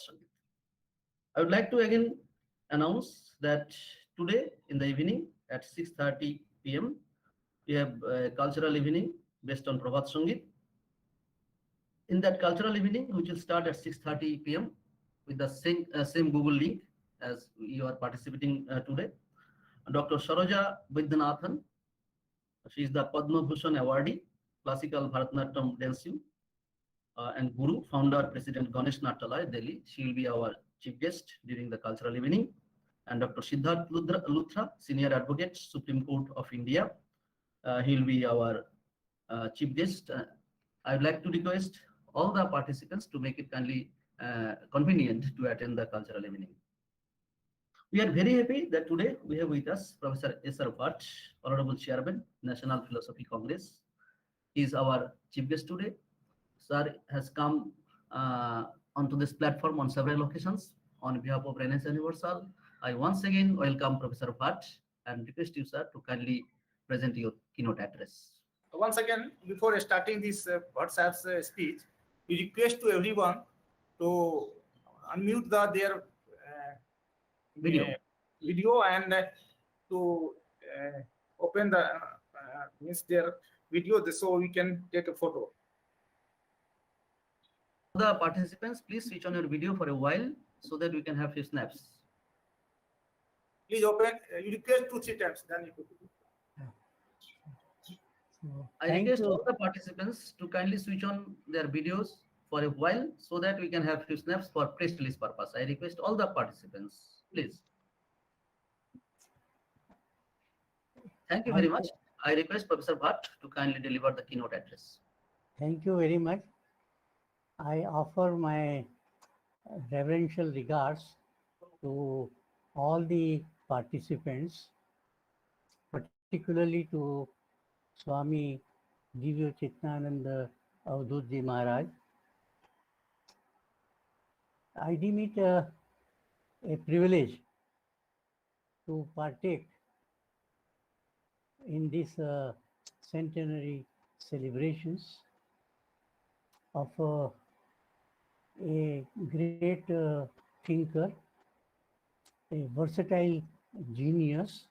Sangeet. I would like to again announce that today in the evening at 6:30 p.m. we have a cultural evening based on Prabhat Sangeet. In that cultural evening, which will start at 6:30 p.m. with the same Google link as you are participating today. Dr. Saroja Vidyanathan, she is the Padma Bhushan awardee, classical Bharatanatyam dancer and Guru, founder, president Ganesh Natalaya, Delhi. She will be our chief guest during the cultural evening. And Dr. Siddharth Luthra, senior advocate, Supreme Court of India. He will be our chief guest. I would like to request all the participants to make it kindly convenient to attend the cultural evening. We are very happy that today we have with us Professor S.R. Bhatt, Honorable Chairman, National Philosophy Congress. He is our chief guest today. Sir has come onto this platform on several occasions on behalf of Renaissance Universal. I once again welcome Professor Bhatt and request you, sir, to kindly present your keynote address. Once again, before starting this WhatsApp's speech, we request to everyone to unmute their video and to open the their video so we can take a photo. The participants, please switch on your video for a while so that we can have few snaps. Please open. You request 2-3 times. Then you could. I request all the participants to kindly switch on their videos for a while so that we can have few snaps for press release purpose. I request all the participants, please. Thank you very much. I request Professor Bhatt to kindly deliver the keynote address. Thank you very much. I offer my reverential regards to all the participants, particularly to Swami Divya Chitnananda Avdhutji Maharaj. I deem it a privilege to partake in this centenary celebrations of a great thinker, a versatile genius,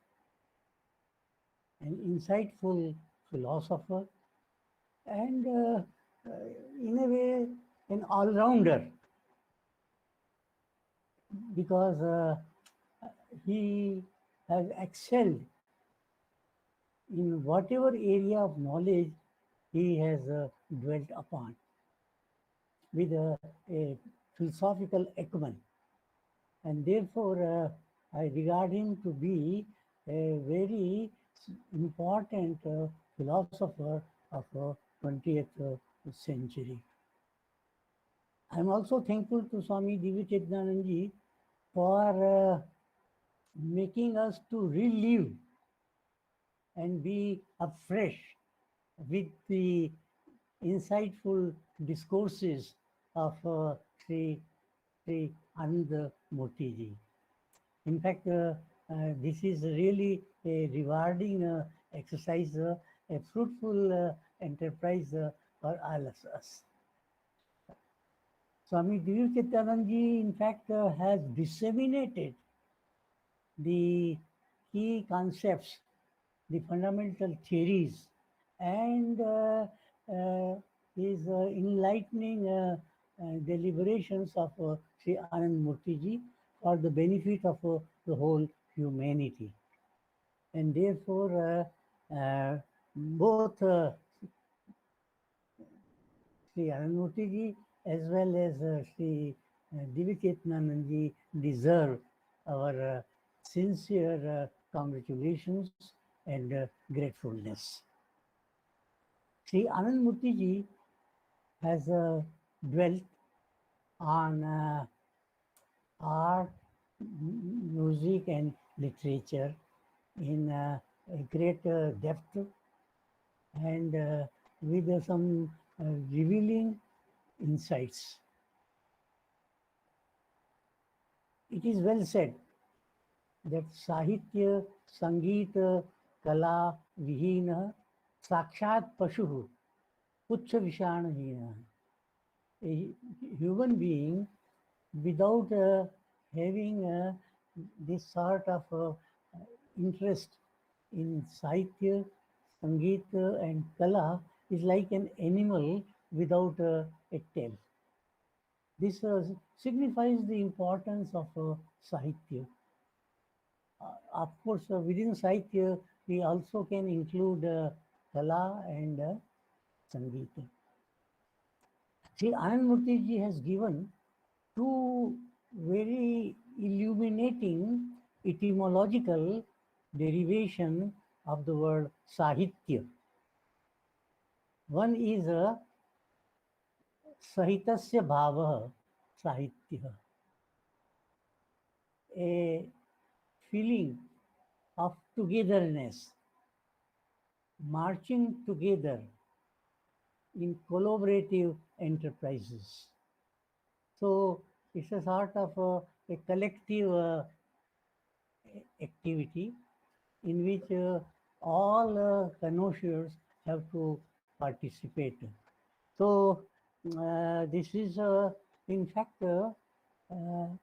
an insightful philosopher, and in a way an all-rounder, because he has excelled in whatever area of knowledge he has dwelt upon with a philosophical acumen. And therefore, I regard him to be a very important philosopher of 20th century. I'm also thankful to Swami Divya Chitnanand for making us to relive and be afresh with the insightful discourses of Sri Anand Murthy. In fact, this is really a rewarding exercise, a fruitful enterprise for all of us. Swami Divya Chitnanand in fact, has disseminated the key concepts, the fundamental theories, and his enlightening deliberations of Sri Anand Murthy for the benefit of the whole humanity. And therefore, both Sri Anand Murthy as well as Sri Divya Chitnanand deserve our sincere congratulations and gratefulness. Sri Anand Murthy has dwelt on art, music and literature in a great depth and with some revealing insights. It is well said that Sahitya, Sangeet, Kala, Vihina, Sakshat Pashu, Puchha Vishanahina. A human being without having this sort of interest in Sahitya, Sangeet, and Kala is like an animal without a tail. This signifies the importance of Sahitya. Of course, within Sahitya, we also can include Kala and Sangeet. See, Anandmurti ji has given two very illuminating etymological derivation of the word Sahitya. One is Sahitasya Bhava Sahitya, a feeling of togetherness, marching together in collaborative enterprises. So it's a sort of a collective activity in which all connoisseurs have to participate. So this is in fact when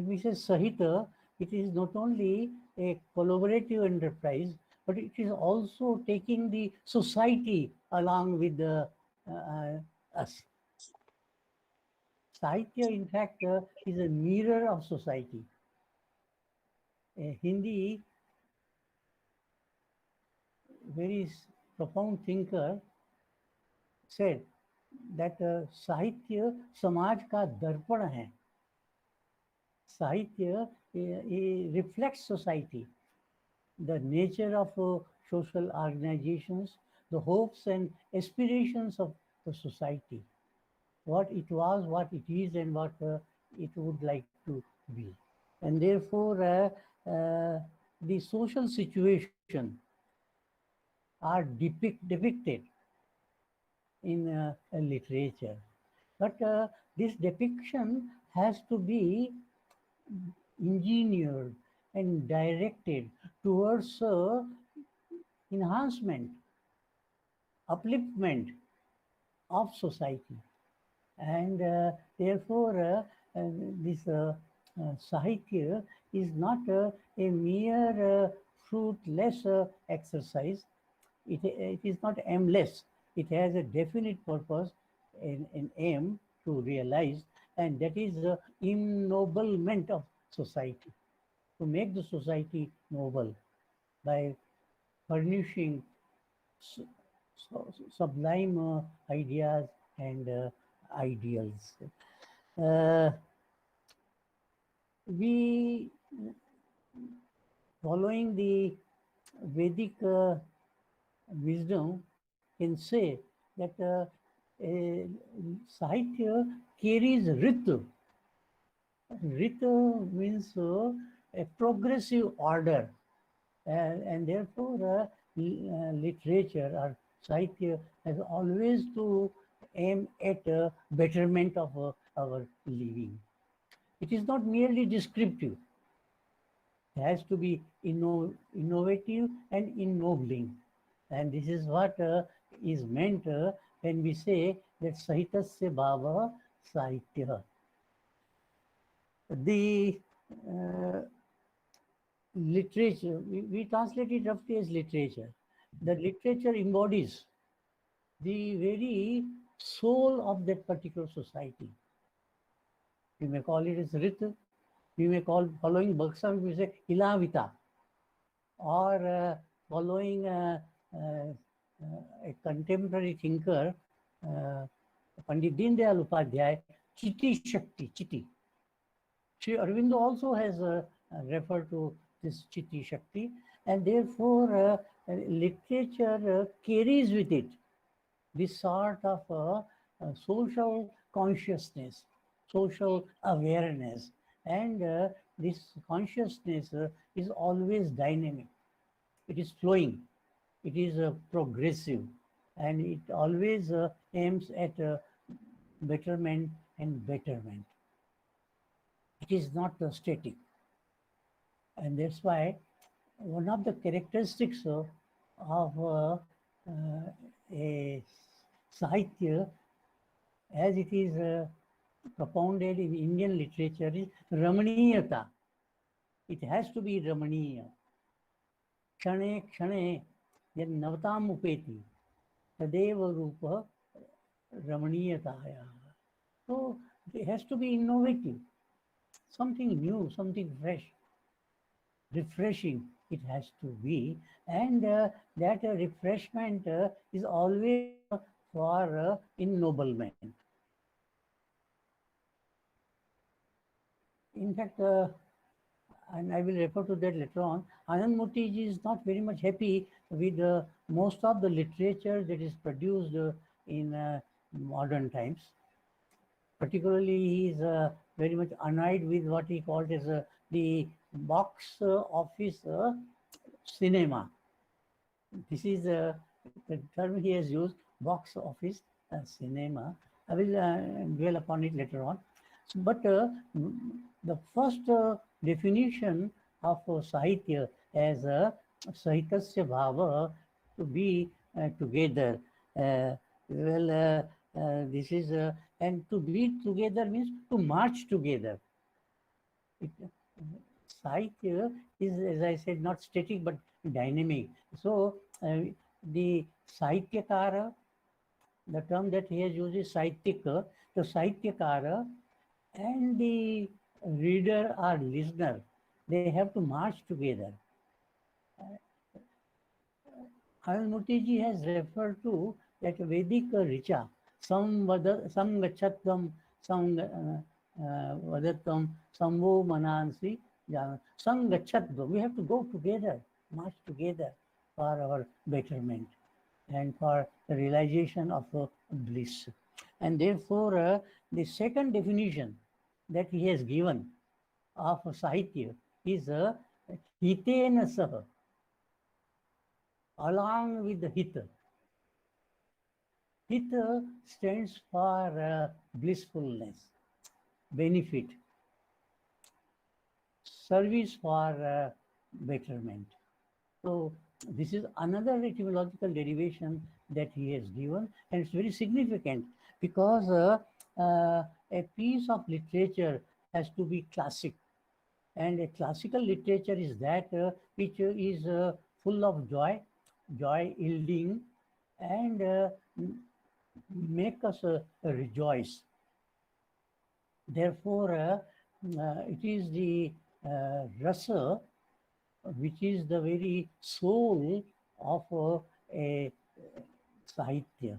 we say Sahita, it is not only a collaborative enterprise, but it is also taking the society along with us. Sahitya, in fact, is a mirror of society. A Hindi very profound thinker said that साहित्य समाज का दर्पण है. Sahitya reflects society, the nature of social organizations, the hopes and aspirations of the society, what it was, what it is, and what it would like to be. And therefore, the social situation are depicted in literature. But this depiction has to be engineered and directed towards enhancement, upliftment of society. And therefore, this Sahitya is not a mere fruitless exercise. It is not aimless. It has a definite purpose, an aim to realize, and that is the ennoblement of society, to make the society noble by furnishing sublime ideas and ideals. We, following the Vedic wisdom, can say that Sahitya carries Ritu. Ritu means a progressive order, and therefore literature or Sahitya has always to aim at betterment of our living. It is not merely descriptive. It has to be innovative and ennobling. And this is what is meant when we say that Sahitasya Bhava Sahitya. The literature, we translate it roughly as literature. The literature embodies the very soul of that particular society. We may call it as Rit, we may call following Baksam, we say Ilavita, or following a contemporary thinker, Pandit Deendayal Upadhyay, Chiti Shakti, Chiti. Sri Aurobindo also has referred to this Chiti Shakti, and therefore literature carries with it this sort of social consciousness, social awareness, and this consciousness is always dynamic. It is flowing, it is progressive, and it always aims at betterment and betterment. It is not static. And that's why one of the characteristics of a Sahitya, as it is propounded in Indian literature is Ramaniyata. It has to be Ramaniya. Kshane kshane yad navatam upeti tadeva rupa Ramaniyataya. So it has to be innovative, something new, something fresh, refreshing it has to be. And that refreshment is always for ennoblement. In fact, and I will refer to that later on, Anand Murthy is not very much happy with most of the literature that is produced in modern times. Particularly, he is very much annoyed with what he called as the box office cinema. This is the term he has used, box office cinema. I will dwell upon it later on. So, but the first definition of Sahitya as Sahitasya Bhava, to be together. This is, and to be together means to march together. Sahitya is, as I said, not static but dynamic. So the Sahityakara, the term that he has used is Sahityaka. The Sahityakara and the reader or listener, they have to march together. Anand Murthy ji has referred to that Vedic richa, samgachatvam, vadatam, samvo manansi, samgachatvam. We have to go together, march together for our betterment and for the realization of bliss. And therefore, the second definition that he has given of Sahitya is hitena saha, along with the hita. Hita stands for blissfulness, benefit, service for betterment. So this is another etymological derivation that he has given, and it's very significant because a piece of literature has to be classic, and a classical literature is that which is full of joy, joy yielding, and make us rejoice. Therefore, it is the rasa which is the very soul of a sahitya.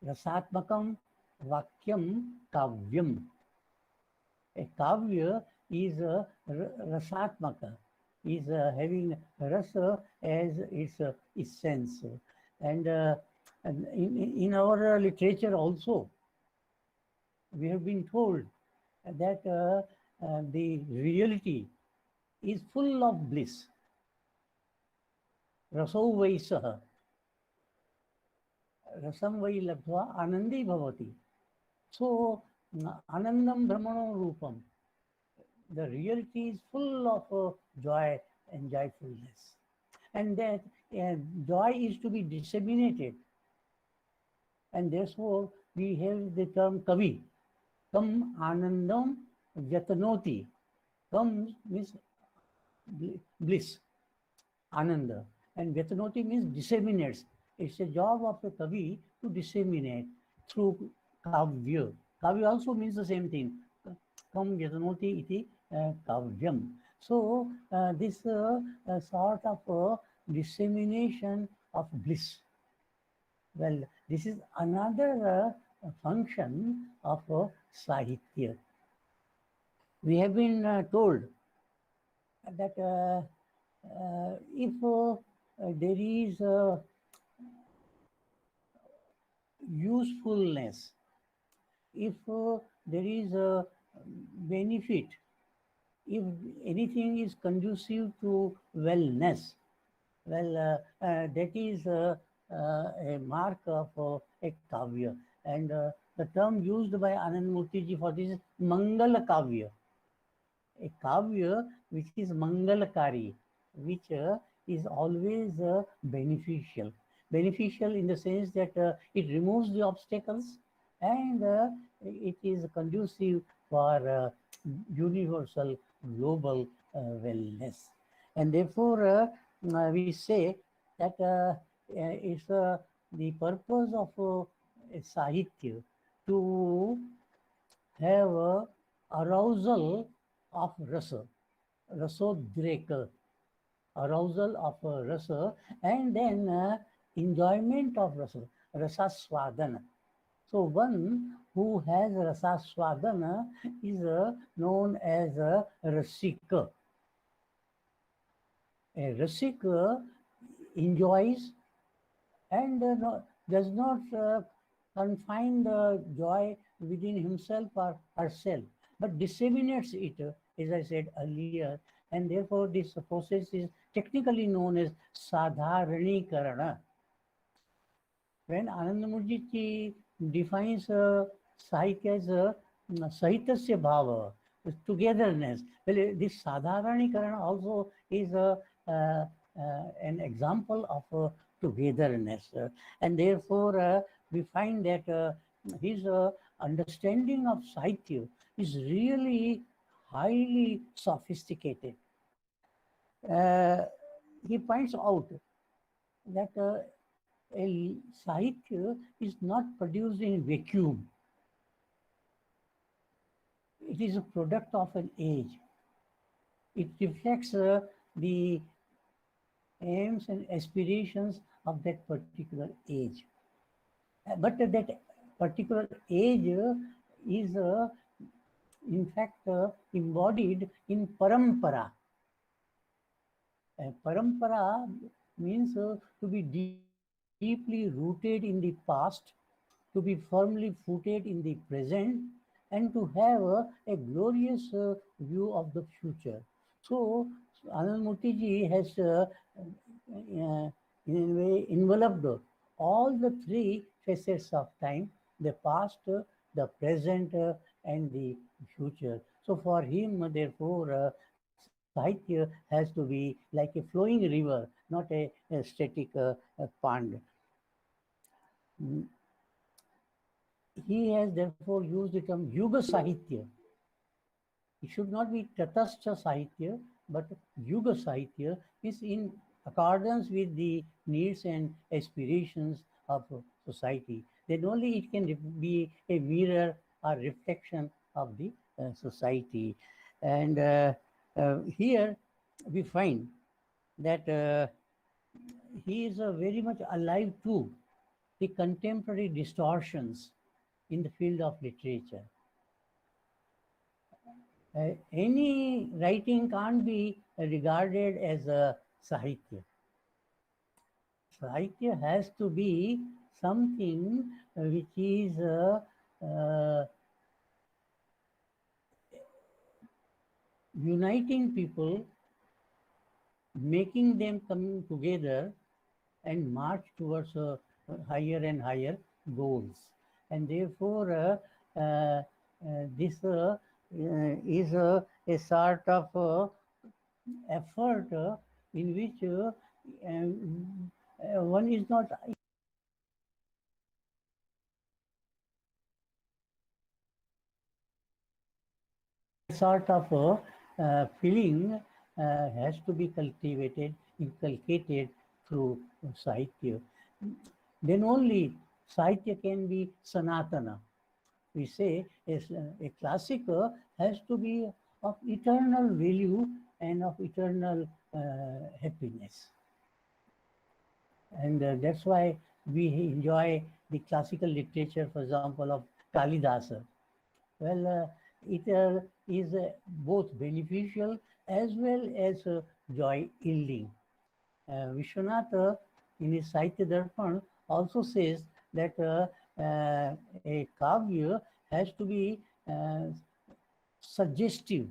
Rasatmakam vakyam kavyam. A kavya is rasatmaka, is having rasa as its essence. And in our literature also, we have been told that the reality is full of bliss. Raso vai saha. Rasam vai labdva anandi bhavati. So, anandam brahmano rupam. The reality is full of joy and joyfulness. And that joy is to be disseminated. And therefore, we have the term kavi. Kam anandam yatanoti. Kam means bliss, ananda, and Vyatanoti means disseminates. It's a job of a kavi to disseminate through kavya. Kavya also means the same thing. Kam Vyatanoti iti kavyam. So this sort of dissemination of bliss. Well, this is another function of Sahitya. We have been told that if there is usefulness, if there is a benefit, if anything is conducive to wellness, well, that is a mark of a kavya. And the term used by Anand Murthy ji for this is Mangala Kavya. A kavya which is mangalakari, which is always beneficial. Beneficial in the sense that it removes the obstacles and it is conducive for universal global wellness. And therefore, we say that it's the purpose of Sahitya to have arousal of rasa, rasodreka, arousal of rasa, and then enjoyment of rasa, rasaswadana. So one who has rasaswadana is known as a rasika. A rasika enjoys and does not confine the joy within himself or herself, but disseminates it, as I said earlier, and therefore this process is technically known as sadharanikarana. When Anandamurti defines Sahitya as Sahitasya Bhava, togetherness, well, this Sadharanikaran also is an example of togetherness. And therefore, we find that his understanding of Sahitya is really highly sophisticated. He points out that a Sahitya is not produced in vacuum. It is a product of an age. It reflects the aims and aspirations of that particular age. But that particular age is in fact embodied in parampara. Parampara means to be deeply rooted in the past, to be firmly footed in the present, and to have a glorious view of the future. So, Anandamurti ji has in a way enveloped all the three facets of time: the past, the present, and the future. So, for him, therefore, Sahitya has to be like a flowing river, not a static pond. He has therefore used the term Yuga Sahitya. It should not be Tatastha Sahitya, but Yuga Sahitya is in accordance with the needs and aspirations of society. Then only it can be a mirror or reflection of the society. And here we find that he is very much alive to the contemporary distortions in the field of literature. Any writing can't be regarded as a Sahitya. Sahitya has to be something which is uniting people, making them come together and march towards higher and higher goals. And therefore, this is a sort of effort in which one is not sort of feeling has to be cultivated, inculcated through Sahitya. Then only Sahitya can be Sanatana. We say a classic has to be of eternal value and of eternal happiness. And that's why we enjoy the classical literature, for example, of Kalidasa. Well, it is both beneficial as well as joy-yielding. Vishwanath, in his Sahitya Darpan, also says that a kavya has to be suggestive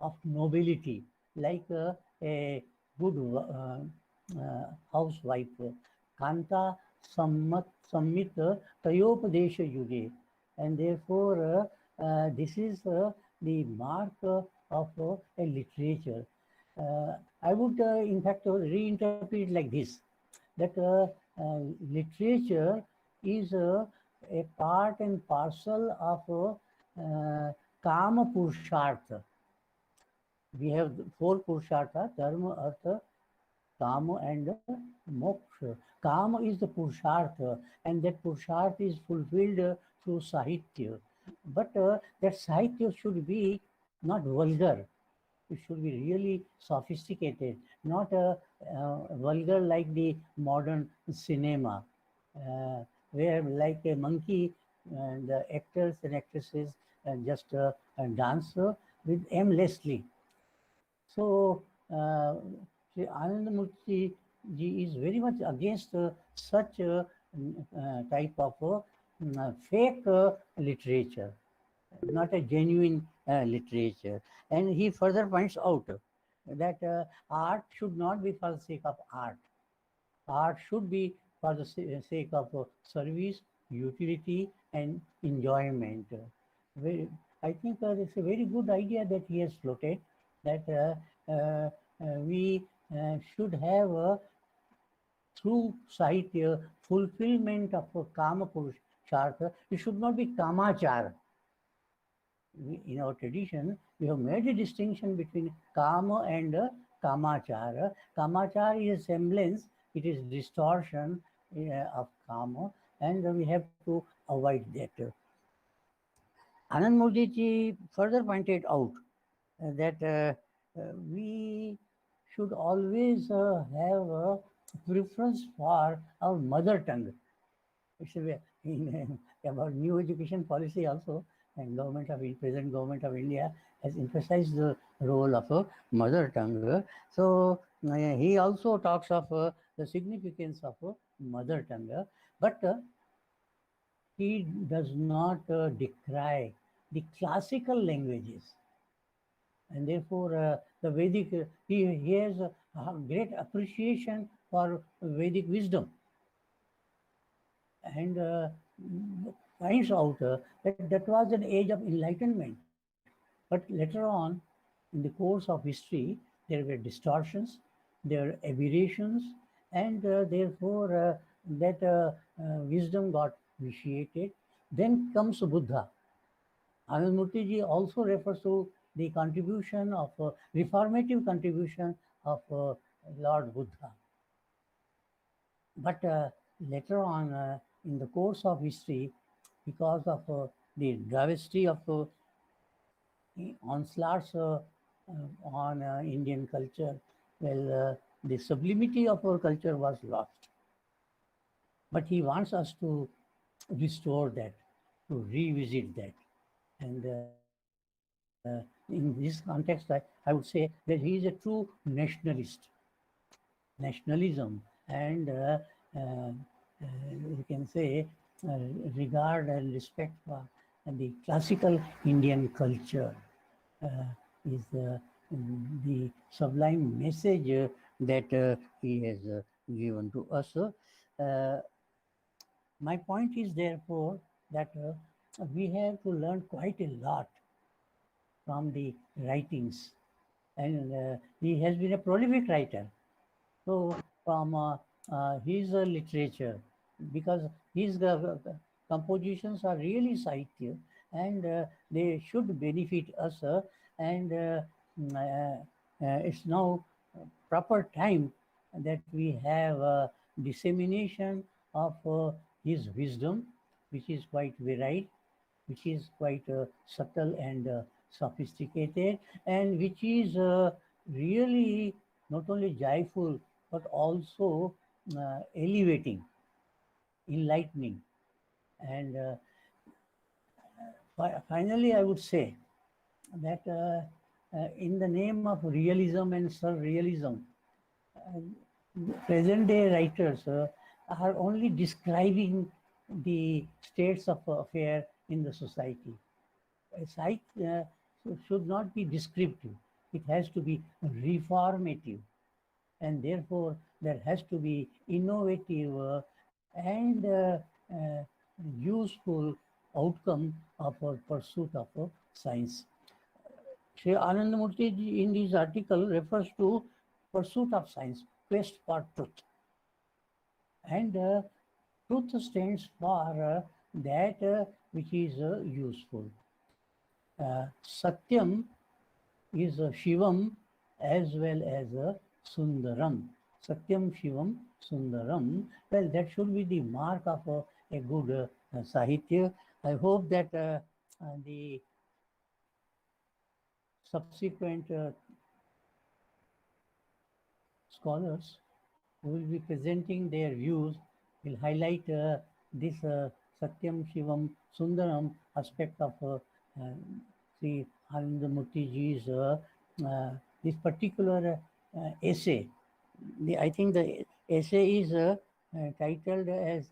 of nobility, like a good housewife. Kanta sammit tayopadesha yuge. And therefore, this is the mark of a literature. I would, in fact, reinterpret it like this, that literature is a part and parcel of Kama Purushartha. We have four Purushartha: Dharma, Artha, Kama, and Moksha. Kama is the Purushartha, and that Purushartha is fulfilled through Sahitya. But that Sahitya should be not vulgar. It should be really sophisticated, not vulgar like the modern cinema, where like a monkey, the actors and actresses just dance with aimlessly. So, Sri Anandamurti ji is very much against such type of fake literature, not a genuine literature. And he further points out that art should not be for the sake of art. Art should be for the sake of service, utility, and enjoyment. I think it's a very good idea that he has floated, that we should have through Sahitya fulfillment of Kama Purushartha. It should not be Kamachara. In our tradition, we have made a distinction between Kama and Kamachara. Kamachara is a semblance, it is distortion of Kama, and we have to avoid that. Anand Modi ji further pointed out that we should always have a preference for our mother tongue. It's about new education policy also, and present government of India has emphasized the role of a mother tongue. So he also talks of the significance of mother tongue, but he does not decry the classical languages, and therefore the Vedic, he has a great appreciation for Vedic wisdom, and finds out that that was an age of enlightenment. But later on, in the course of history, there were distortions, there were aberrations, and therefore that wisdom got vitiated. Then comes Buddha. Anandamurti ji also refers to the contribution of reformative contribution of Lord Buddha. But later on, in the course of history, because of the travesty of onslaughts on Indian culture, well, the sublimity of our culture was lost. But he wants us to restore that, to revisit that. And in this context, I would say that he is a true nationalist. Nationalism and you can say regard and respect for the classical Indian culture is the sublime message that he has given to us. My point is therefore that we have to learn quite a lot from the writings, and he has been a prolific writer. So from his literature, because his compositions are really Sahitya, and they should benefit us, and it's now proper time that we have dissemination of his wisdom, which is quite varied, which is quite subtle and sophisticated, and which is really not only joyful but also elevating, enlightening. And finally, I would say that in the name of realism and surrealism, present day writers are only describing the states of affair in the society. Science should not be descriptive, it has to be reformative, and therefore there has to be innovative and useful outcome of our pursuit of science. Sri Anandamurti in this article refers to pursuit of science, quest for truth. And truth stands for that which is useful. Satyam is Shivam as well as Sundaram. Satyam Shivam Sundaram. Well, that should be the mark of a good Sahitya. I hope that the subsequent scholars who will be presenting their views will highlight this Satyam Shivam Sundaram aspect of Sri Anandamurtiji's this particular essay. I think the essay is titled as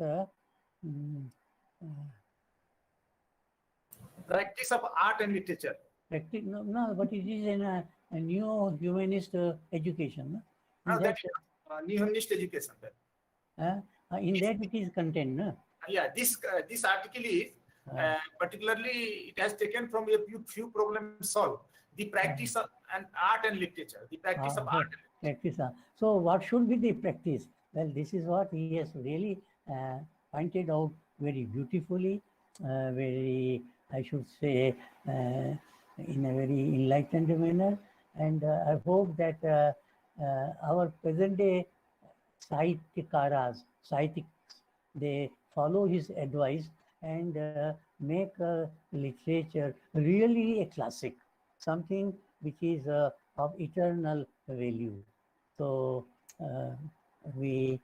mm, Practice of art and literature. no, but it is in a new humanist education. That is new humanist education. In that it is contained. No? Yeah, this article is particularly it has taken from a few problems solved. The practice of and art and literature. The practice of art. Practice. So what should be the practice? Well, this is what he has really pointed out very beautifully, very, I should say, in a very enlightened manner. And I hope that our present day Sahitikaras, Sahitiks, they follow his advice and make literature really a classic, something which is of eternal value. So we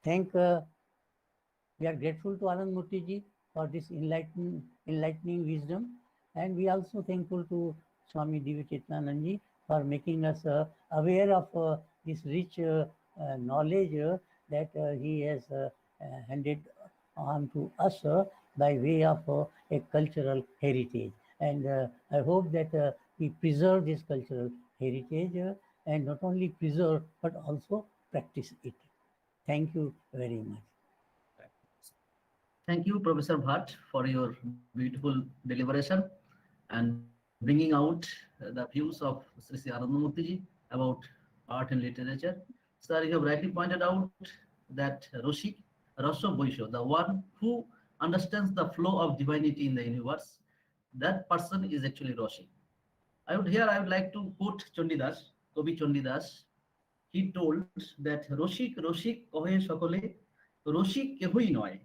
thank, we are grateful to Anand Murthy for this enlightening wisdom, and we also thankful to Swami Divyachetananji for making us aware of this rich knowledge that he has handed on to us by way of a cultural heritage. And I hope that we preserve this cultural heritage and not only preserve but also practice it. Thank you very much. Thank you, Professor Bhatt, for your beautiful deliberation and bringing out the views of Sri Anandamurthy about art and literature. Sir, you have rightly pointed out that Roshik, Rasha Boisho, the one who understands the flow of divinity in the universe, that person is actually Roshik. I would like to quote Chandidas, Kavi Chandidas. He told that Roshik Roshik kohe সকলে, Roshik কেহই নয়,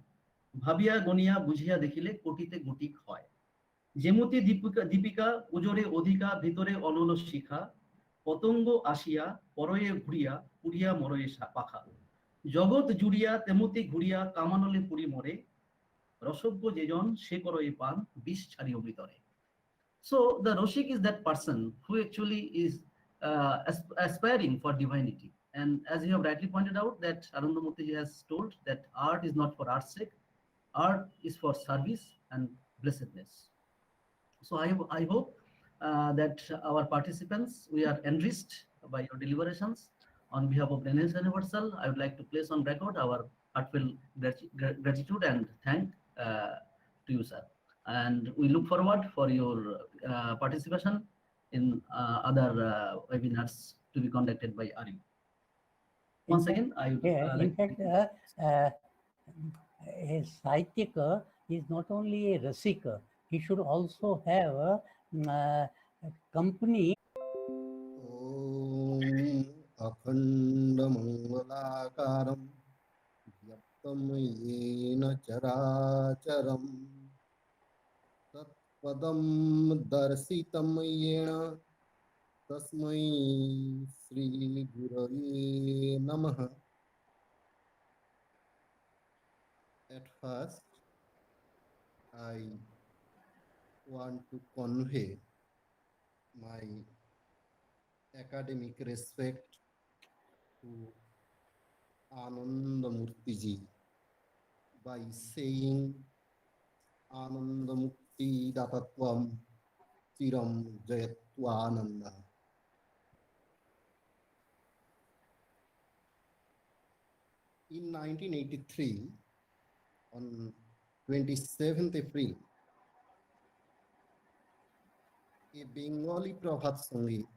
ভাবিয়া গনিয়া বুঝিয়া দেখিলে কোটিতে গুটি হয়। যেমতি দীপিকা উজরে অধিকা ভিতরে অনল শিখা, পতঙ্গ আসিয়া পরয়ে ঘুরিয়া পুরিয়া মরয়ে পাখা। জগৎ জুড়িয়া তেমতি ঘুরিয়া কামানলে পুরি মরে, রসজ্ঞ যেজন সে করয়ে পান বিষ ছাড়িও ভিতরে। So the Roshik is that person who actually is aspiring for divinity. And as you have rightly pointed out, that Anandamurthy has told that art is not for art's sake, art is for service and blessedness. So I hope that our participants, we are enriched by your deliberations. On behalf of Renaissance Universal, I would like to place on record our heartfelt gratitude and thank to you, sir. And we look forward for your participation in other webinars to be conducted by RU. Once again, I would in fact, a Sahitya is not only a Rasika, he should also have a company. Om Akhanda Mangalakaram Vyaptam Yena Characharam Tatpadam Darsitam Yena Tasmai Sri Gurave Namaha. At first, I want to convey my academic respect to Anandamurthy by saying Anandamukti Datatvam Chiram Jayatvananda. In 1983, on 27th April, a Bengali Prabhat Sangeet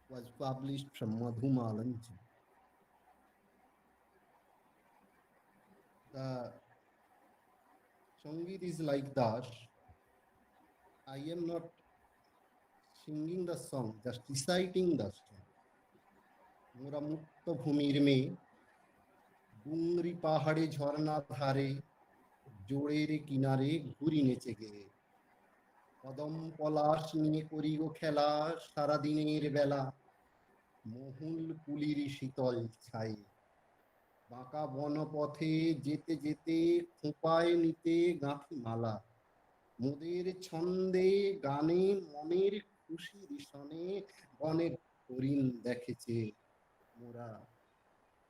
was published from Madhumalanji. The Sangeet is like that. I am not singing the song, just reciting the song. মোরা মুক্ত ভূমির মেয়ে ডুংরি পাহাড়ে ঝর্ণা ধারে জোড়ের কিনারে ঘুরি নেচে গে কদম পলাশ নিয়ে করি গো খেলা সারাদিনের বেলা মহুল কুলির শীতল ছাই বাঁকা বনপথে যেতে যেতে খোঁপায় নিতে গাঁথি মালা মোদের ছন্দে গানে মনের খুশির সনে বনের হরিণ দেখেছে মোরা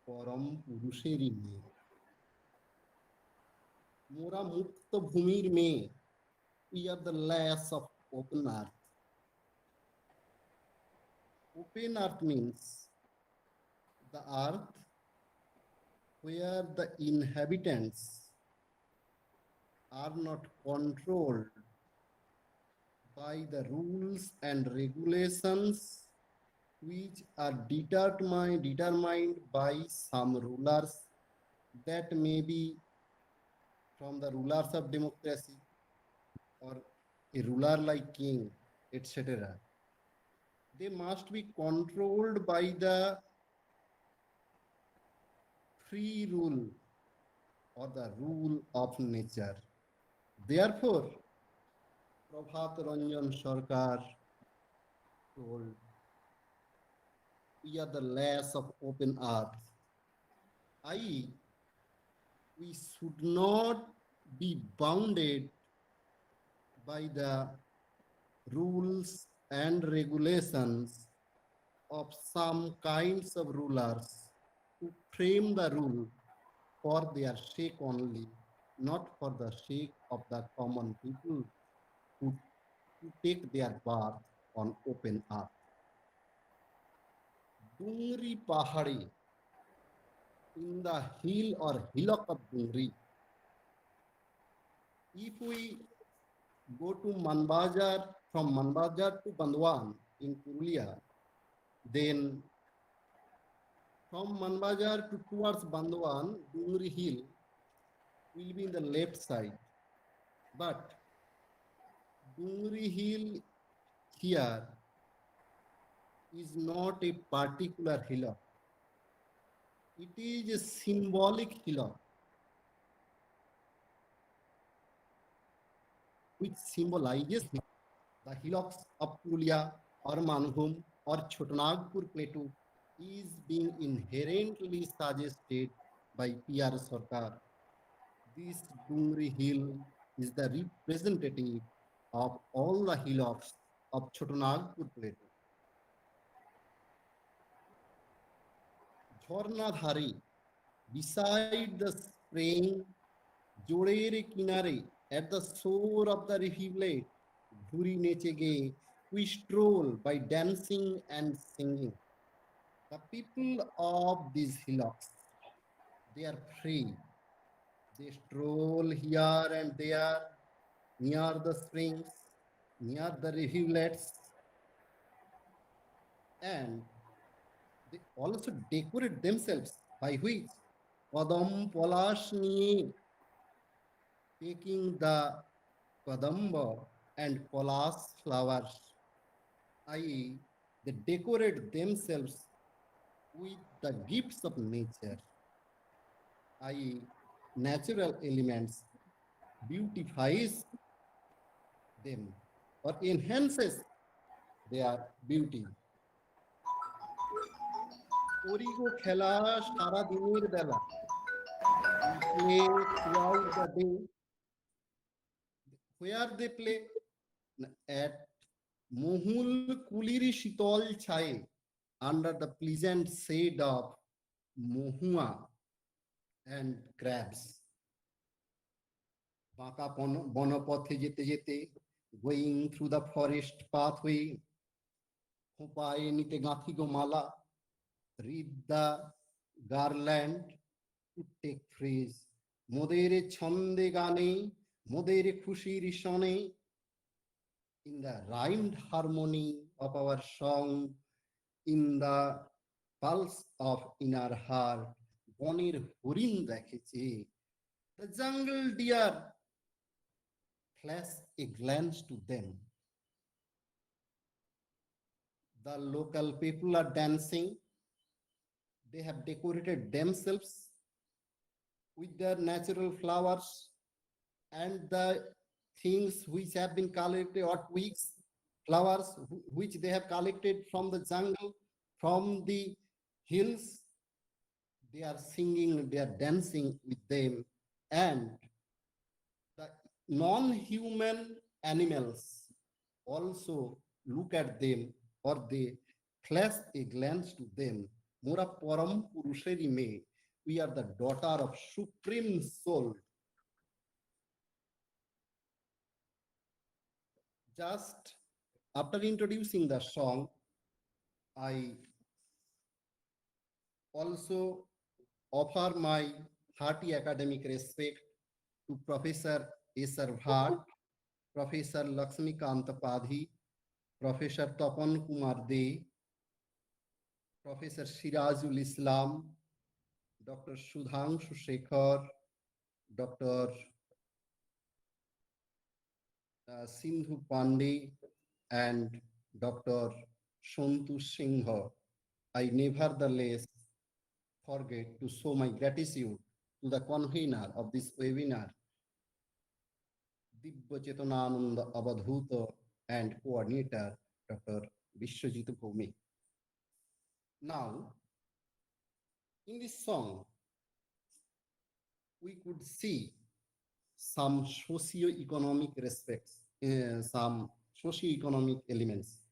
পরম পুরুষেরই মেয়ে মোরা মুক্ত ভূমির মেয়ে we are the lass of open earth. Open earth means the earth where the inhabitants are not controlled by the rules and regulations which are determined by some rulers that may be from the rulers of democracy or a ruler like king, etc. They must be controlled by the free rule or the rule of nature. Therefore, Prabhat Ranjan Sarkar told, we are the lass of open earth. We should not be bounded by the rules and regulations of some kinds of rulers who frame the rule for their sake only, not for the sake of the common people who take their birth on open earth. Dungri Pahari, in the hill or hillock of Dungri, if we go to Manbazar, from Manbazar to Bandwan in Purulia, then from Manbazar towards Bandwan, Dungri Hill will be in the left side. But Dungri Hill here is not a particular hillock. It is a symbolic hillock which symbolizes the hillocks of Purulia or Manbhum or Chotanagpur Plateau is being inherently suggested by P.R. Sarkar. This Dungri Hill is the representative of all the hillocks of Chotanagpur Plateau. Jharna Dhari, beside the spring, Jodere Kinare, at the shore of the rivulet, Dhuri Nechege, we stroll by dancing and singing. The people of these hillocks, they are free. They stroll here and there, near the springs, near the rivulets, and they also decorate themselves by which Padam Polash niye, taking the Kadamba and Polas flowers, i.e., they decorate themselves with the gifts of nature, i.e., natural elements, beautifies them or enhances their beauty. Origo khela sara dinir bela, play throughout the day. Where they play? At Mohul Kuliri Shitol Chai, under the pleasant shade of mohua and crabs. Baka bonopothe jete jete, going through the forest pathway, Hopai nite gathi go mala, read the garland to take phrase. Modere chande gane, modere khushir shone, in the rhymed harmony of our song, in the pulse of inner heart, bonir hurin dekheche, the jungle deer flash a glance to them. The local people are dancing. They have decorated themselves with their natural flowers and the things which have been collected, or twigs, flowers which they have collected from the jungle, from the hills. They are singing, they are dancing with them, and the non-human animals also look at them, or they flash a glance to them. Mora param purusheri me. We are the daughter of supreme soul. Just after introducing the song, I also offer my hearty academic respect to Professor Sarkar, Professor Lakshmikant Padhi, Professor Tapan Kumar De, Professor Sirajul Islam, Dr. Sudhan.ph, Dr. Sindhu Pandey, and Dr. Shontu Singh. I nevertheless forget to show my gratitude to the convener of this webinar, Dibya Chetanananda Avadhuta, and coordinator, Dr. Vishwajit Bhumi. Now, in this song, we could see some socio-economic respects, some socio-economic elements.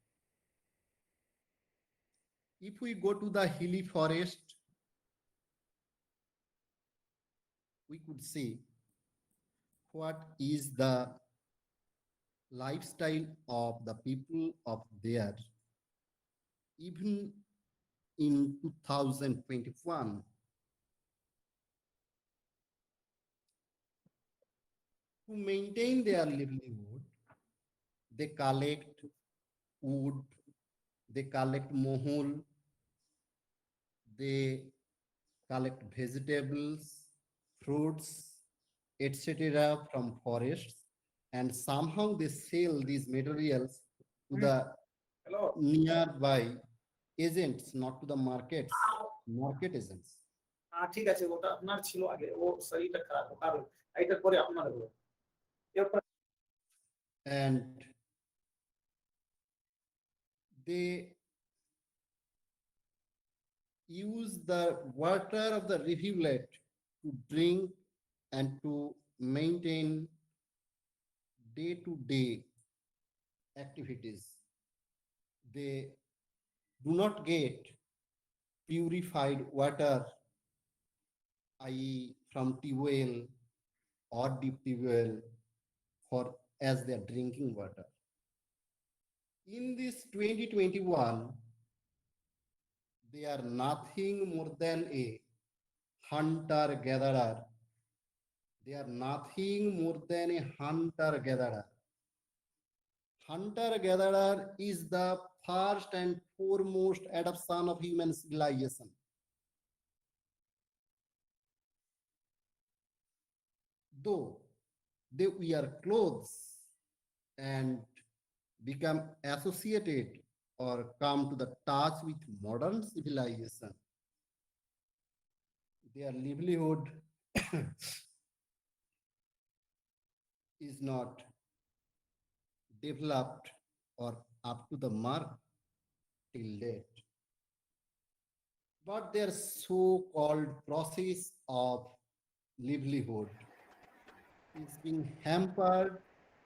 If we go to the hilly forest, we could see what is the lifestyle of the people of there. Even in 2021, to maintain their livelihood, they collect wood, they collect mohul, they collect vegetables, fruits, etc. from forests, and somehow they sell these materials to the nearby agents, not to the market agents. ঠিক আছে, ওটা আপনার ছিল আগে, ও শরীরটা খারাপ কারণ এটার পরে আপনার হলো। And they use the water of the rivulet to drink and to maintain day-to-day activities. They do not get purified water, i.e. from tube or deep tube for as their drinking water. In this 2021, they are nothing more than a hunter-gatherer. They are nothing more than a hunter-gatherer. Hunter-gatherer is the first and foremost adoption of human civilization. Though they wear clothes and become associated or come to the touch with modern civilization, their livelihood is not developed or up to the mark till date. But their so-called process of livelihood is being hampered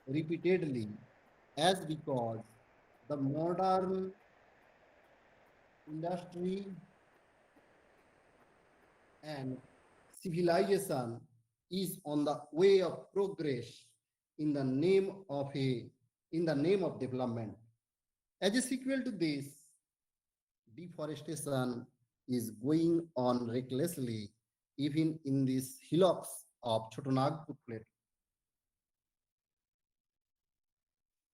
repeatedly, as because the modern industry and civilization is on the way of progress in the name of development. As a sequel to this, deforestation is going on recklessly, even in these hillocks of Chotanagpur Plateau.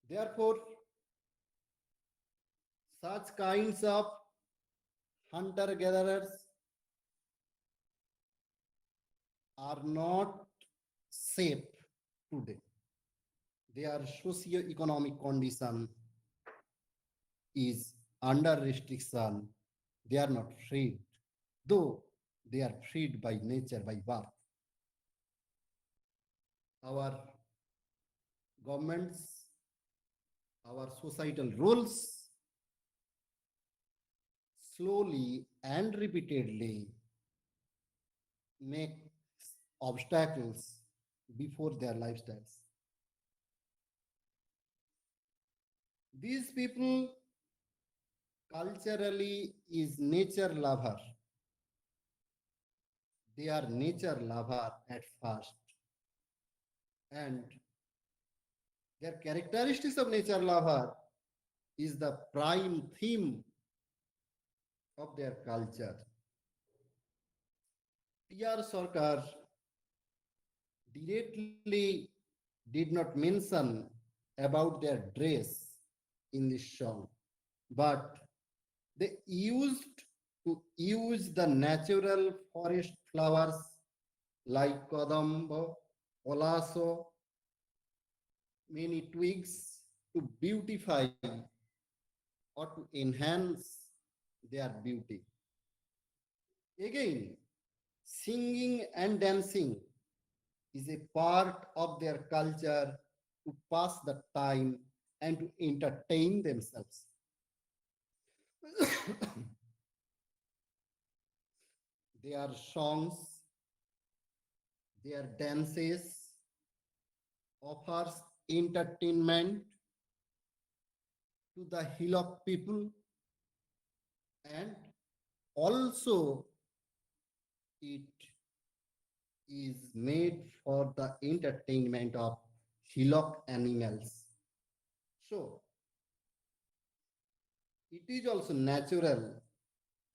Therefore, such kinds of hunter-gatherers are not safe today. their socio-economic condition is under restriction. They are not freed, though they are freed by nature, by birth. Our governments, our societal roles slowly and repeatedly make obstacles before their lifestyles. These people culturally is nature lover. They are nature lover at first, and their characteristics of nature lover is the prime theme of their culture. T.R. Sarkar directly did not mention about their dress in this song, but they used to use the natural forest flowers like kadamba, olaso, many twigs to beautify or to enhance their beauty. Again, singing and dancing is a part of their culture to pass the time and to entertain themselves. Their songs, their dances offers entertainment to the hillock people, and also it is made for the entertainment of hillock animals. So it is also natural,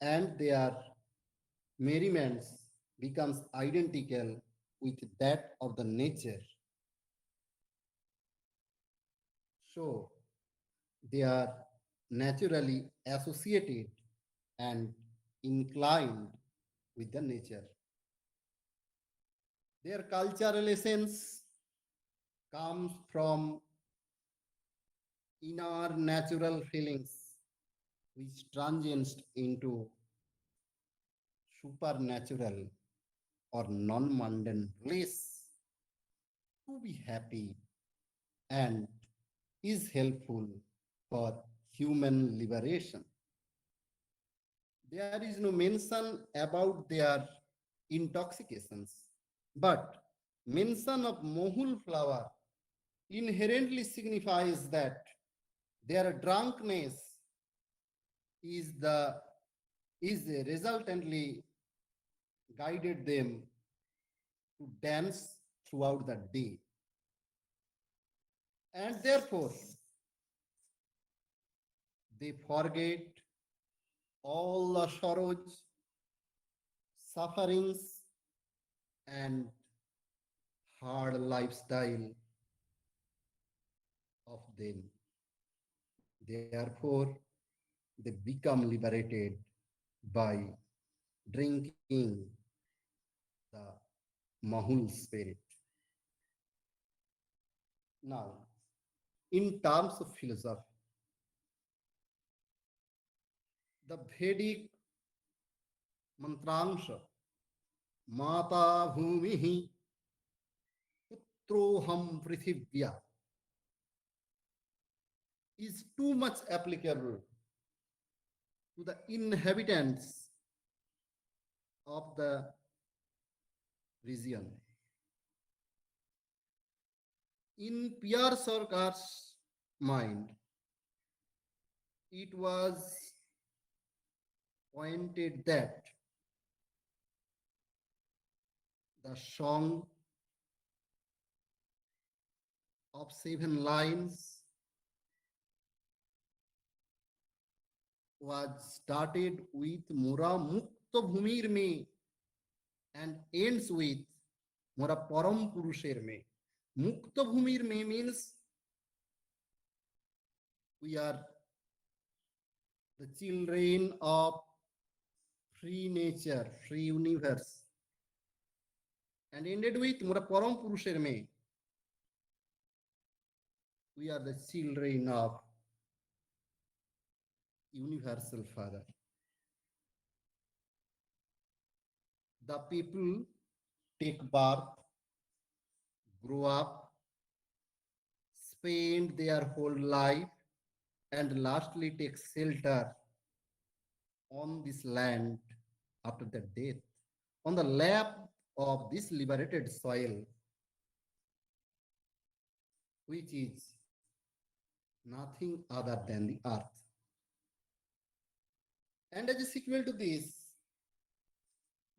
and their merriments becomes identical with that of the nature. So they are naturally associated and inclined with the nature. Their cultural essence comes from inner natural feelings which transients into supernatural or non-mundane bliss to be happy, and is helpful for human liberation. There is no mention about their intoxications, but mention of mohul flower inherently signifies that their drunkenness is resultantly guided them to dance throughout the day. And therefore, they forget all the sorrows, sufferings, and hard lifestyle of them. Therefore, they become liberated by drinking the Mahul spirit. Now, in terms of philosophy, the Vedic mantrangsha, Mata Bhumihi Putroham Prithivya, is too much applicable to the inhabitants of the region. In P.R. Sarkar's mind, it was pointed that the song of 7 lines was started with Mura Mukta Bhumir me and ends with Mura Param Purusher me. Mukta Bhumir me means we are the children of free nature, free universe, and ended with Mura Param Purusher me. we are the children of universal Father. The people take birth, grow up, spend their whole life, and lastly take shelter on this land after their death, on the lap of this liberated soil, which is nothing other than the earth. And as a sequel to this,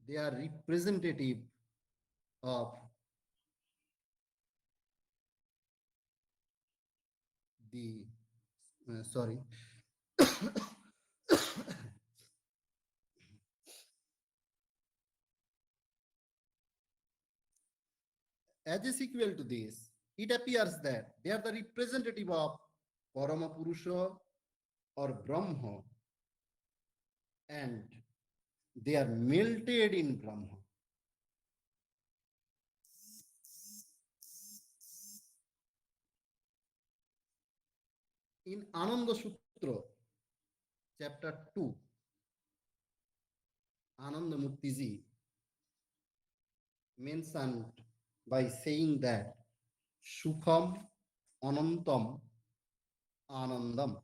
they are representative of the, sorry, as a sequel to this, it appears that they are the representative of Parama Purusha or Brahma, and they are melted in Brahma. In Ananda Sutra, chapter 2, Ananda Murtiji mentioned by saying that Sukham Anantam Anandam.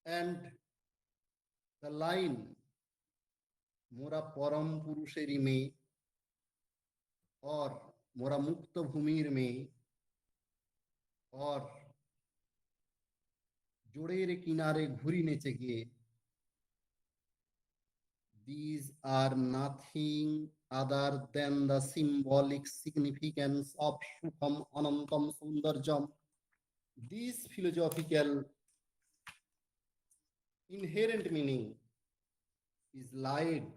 And the line Mora Param Purusheri me or Mora Mukta Bhumir me or Jodere Kinare Ghuri neche giye, these are nothing other than the symbolic significance of Sukham Anantam Sundarjam. This philosophical inherent meaning is lied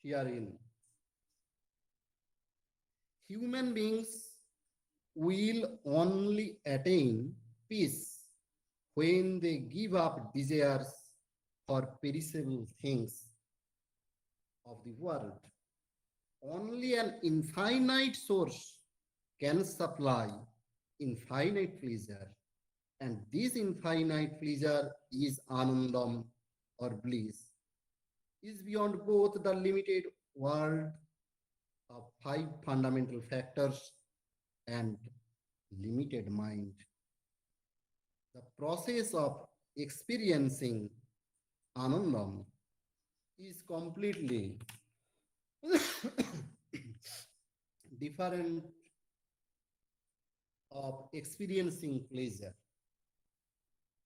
herein. Human beings will only attain peace when they give up desires for perishable things of the world. Only an infinite source can supply infinite pleasure, and this infinite pleasure is anandam or bliss, is beyond both the limited world of 5 fundamental factors and limited mind. The process of experiencing anandam is completely different of experiencing pleasure.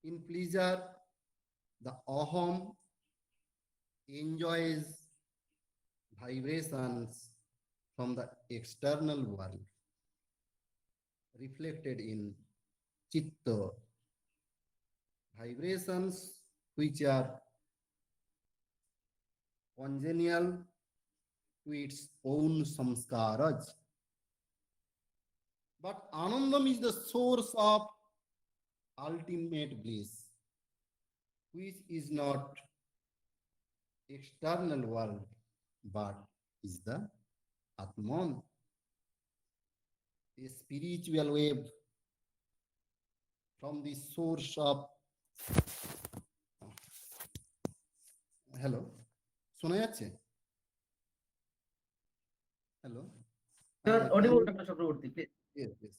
In pleasure, the aham enjoys vibrations from the external world reflected in chitta, vibrations which are congenial to its own samskaras. But anandam is the source of ultimate bliss, which is not external world, but is the Atman, a spiritual wave from the source of. Hello, শোনা যাচ্ছে? Hello. You are audible, Dr. Chakraborty, please. Yes, yes.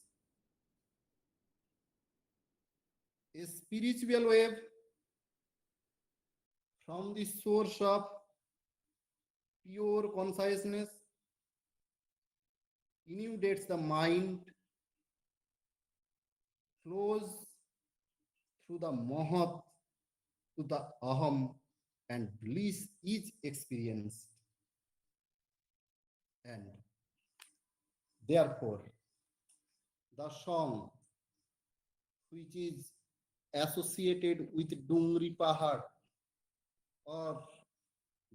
A spiritual wave from the source of pure consciousness inundates the mind, flows through the mahat to the aham, and bliss is experienced. And therefore, the song which is associated with Dungri Pahad or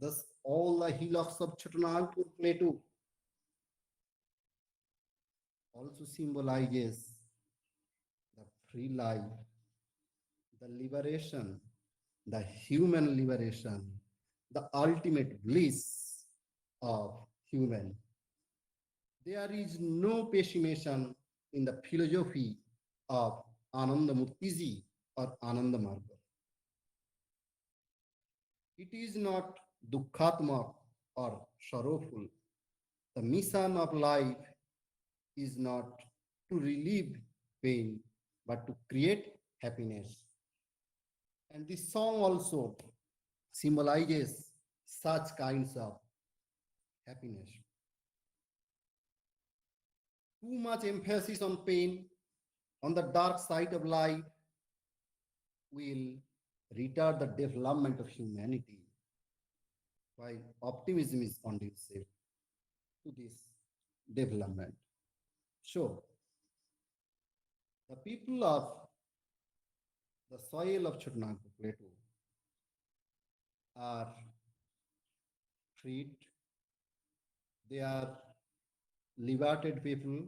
thus all the hillocks of Chhatanagpur Plateau also symbolizes the free life, the liberation, the human liberation, the ultimate bliss of human. There is no pessimation in the philosophy of Ananda Murtiji or Ananda Marga. It is not dukkhatmak or sorrowful. The mission of life is not to relieve pain, but to create happiness. And this song also symbolizes such kinds of happiness. Too much emphasis on pain, on the dark side of life, will retard the development of humanity, while optimism is conducive to this development. So, the people of the soil of Chotnagpur Plateau are freed. They are liberated people,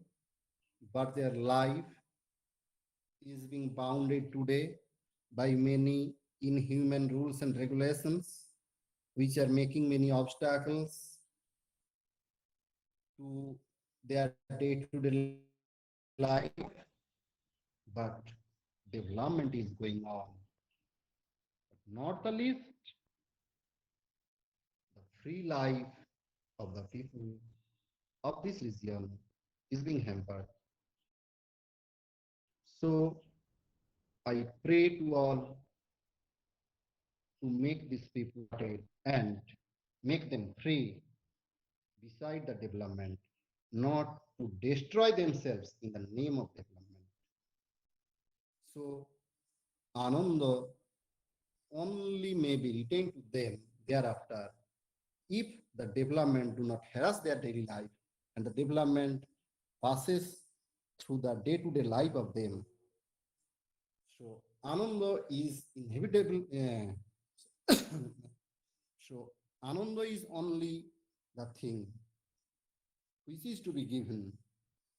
but their life is being bounded today by many inhuman rules and regulations, which are making many obstacles to their day-to-day life. But development is going on. But not the least, the free life of the people of this region is being hampered. So I pray to all to make these people and make them free beside the development, not to destroy themselves in the name of development. So Ananda only may be retained to them thereafter if the development do not harass their daily life and the development passes through the day-to-day life of them. So Ananda is inevitable. So Ananda is only the thing which is to be given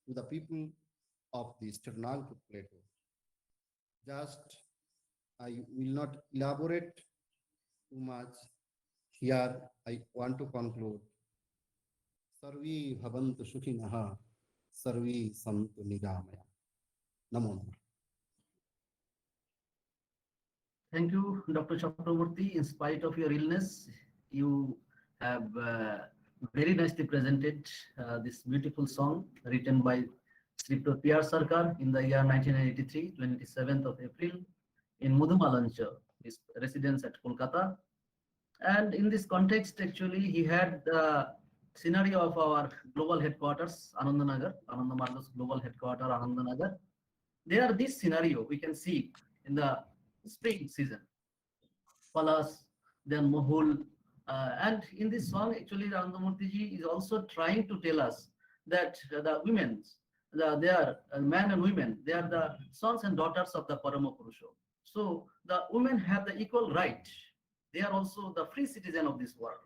to the people of this Chotnagpur Plateau. Just I will not elaborate too much. Here I want to conclude. Sarvi bhavantu sukhinaha, sarvi santu niramaya. Namo Namah. Thank you, Dr. Chakraborty. In spite of your illness, you have very nicely presented this beautiful song written by Sri P.R. Sarkar in the year 1983, 27th of April, in Mudhumalanch, his residence at Kolkata. And in this context, actually, he had the scenario of our global headquarters, Anandanagar, Ananda Marga's global headquarters, Anandanagar. There, this scenario we can see in the spring season. Palas, then Mohul, and in this song, actually, Rangamurtiji is also trying to tell us that the women, they are men and women, they are the sons and daughters of the Parama Purusha. So the women have the equal right. They are also the free citizen of this world.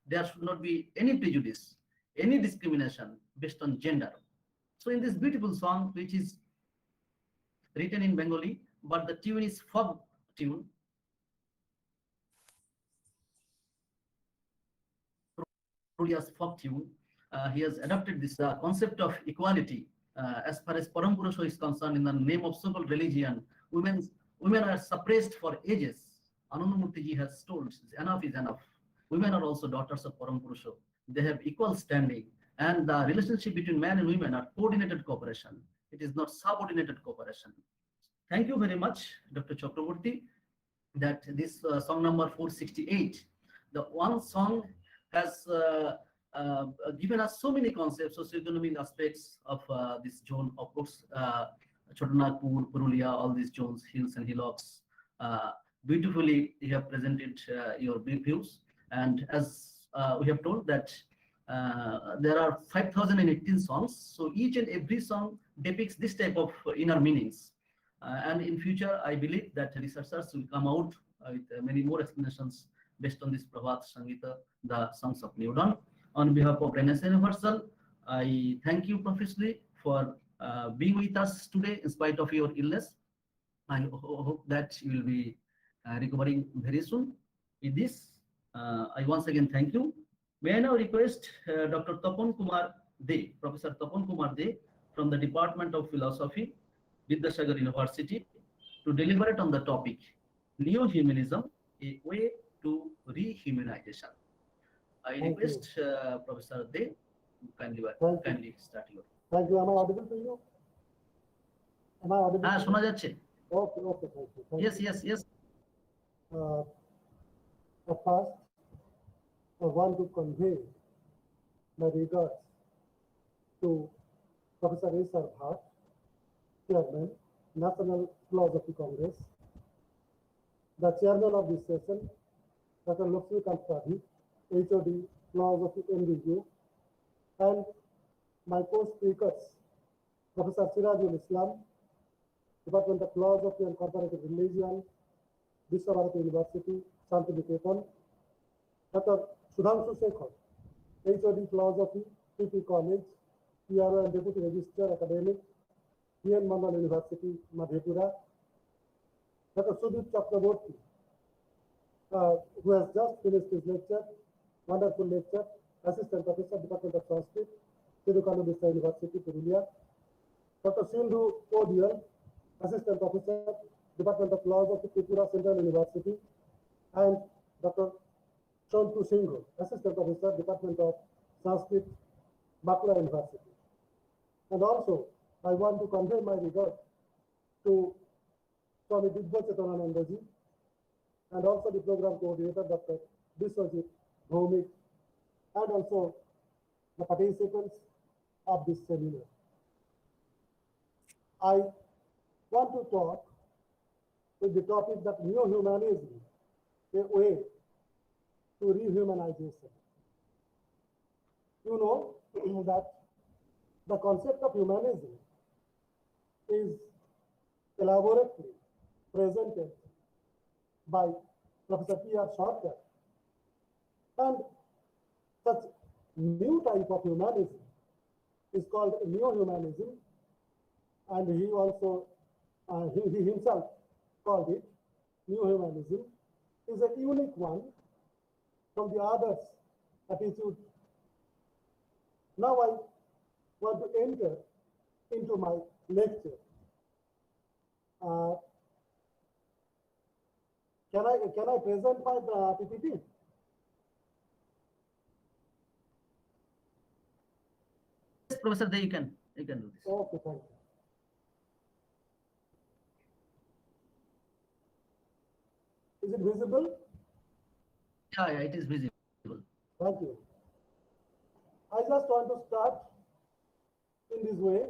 There should not be any prejudice, any discrimination based on gender. So in this beautiful song, which is written in Bengali, but the tune is folk tune, Rodia's folk tune, he has adopted this concept of equality as far as Param Purusha is concerned. In the name of so-called religion, women are suppressed for ages. Anandamurtiji has told, enough is enough. Women are also daughters of Param Purusha. They have equal standing, and the relationship between men and women are coordinated cooperation. It is not subordinated cooperation. Thank you very much, Dr. Chakraborty, that this song number 468, the one song has given us so many concepts, socioeconomic aspects of this zone. Of course, Chotnagpur, Purulia, all these zones, hills and hillocks. Beautifully, you have presented your views. And as we have told that there are 5,018 songs. So each and every song depicts this type of inner meanings. And in future, I believe that researchers will come out with many more explanations based on this Prabhat Sangita, the songs of New Dawn. On behalf of Renaissance Universal, I thank you profusely for being with us today in spite of your illness. I hope that you will be recovering very soon. With this, I once again thank you. May I now request Dr. Tapan Kumar De, Professor Tapan Kumar De, from the Department of Philosophy, Vidyasagar University to deliberate on the topic Neo-Humanism, a way to rehumanization. I request Professor De kindly start your. Thank you. Am I audible to you? Am I audible? শোনা যাচ্ছে? Okay, okay, thank you. Thank Yes, you. yes, yes. At first, I want to convey my regards to Professor A. Sarkar, Chairman, National Philosophy Congress, the Chairman of this session, Dr. Lakshmikant Pradhi, HOD, Philosophy MBU, and my co-speakers, Professor Sirajul Islam, Department of Philosophy and Comparative Religion, Viswabharati University, Shantiniketan, Dr. Sudhan HOD Philosophy, PP College, PRO and Deputy Registrar Academic, BN Mandal University, Madhepura, Dr. Sudip Chakraborty, who has just finished his lecture, wonderful lecture, Assistant Professor, Department of Sanskrit, Tirukanu University, Purulia, Dr. Sindhu Odial, Assistant Professor, Department of Philosophy, Tripura Central University, and Dr. Shontu Singh, Assistant Professor, Department of Sanskrit, Bakla University. And also, I want to convey my regard to Swami Dibya Chetananandaji, and also the program coordinator, Dr. Biswajit Bhaumik, and also the participants of this seminar. I want to talk with the topic that neo-humanism, a way to rehumanization. You know that the concept of humanism is elaborately presented by Professor P.R. Sarkar, and such new type of humanism is called neo-humanism, and he also he himself called it neo-humanism, is a unique one from the others' attitude. Now I want to enter into my lecture. Can I present my PPT? Yes, Professor De, you can do this. Okay, thank you. Is it visible? Yeah, it is visible. Thank you. I just want to start in this way,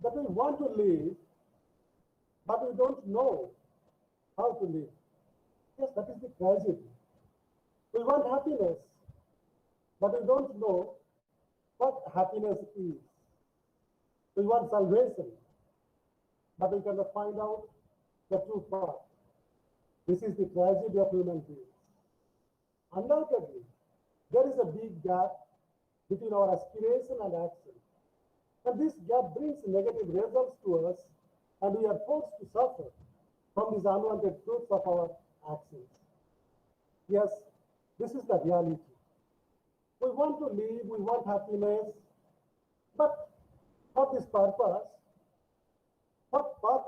that we want to live, but we don't know how to live. Yes, that is the tragedy. We want happiness, but we don't know what happiness is. We want salvation, but we cannot find out the true path. This is the tragedy of human beings. Undoubtedly, there is a big gap between our aspiration and action. And this gap brings negative results to us, and we are forced to suffer from these unwanted fruits of our actions. Yes, this is the reality. We want to live, we want happiness, but for this purpose, what path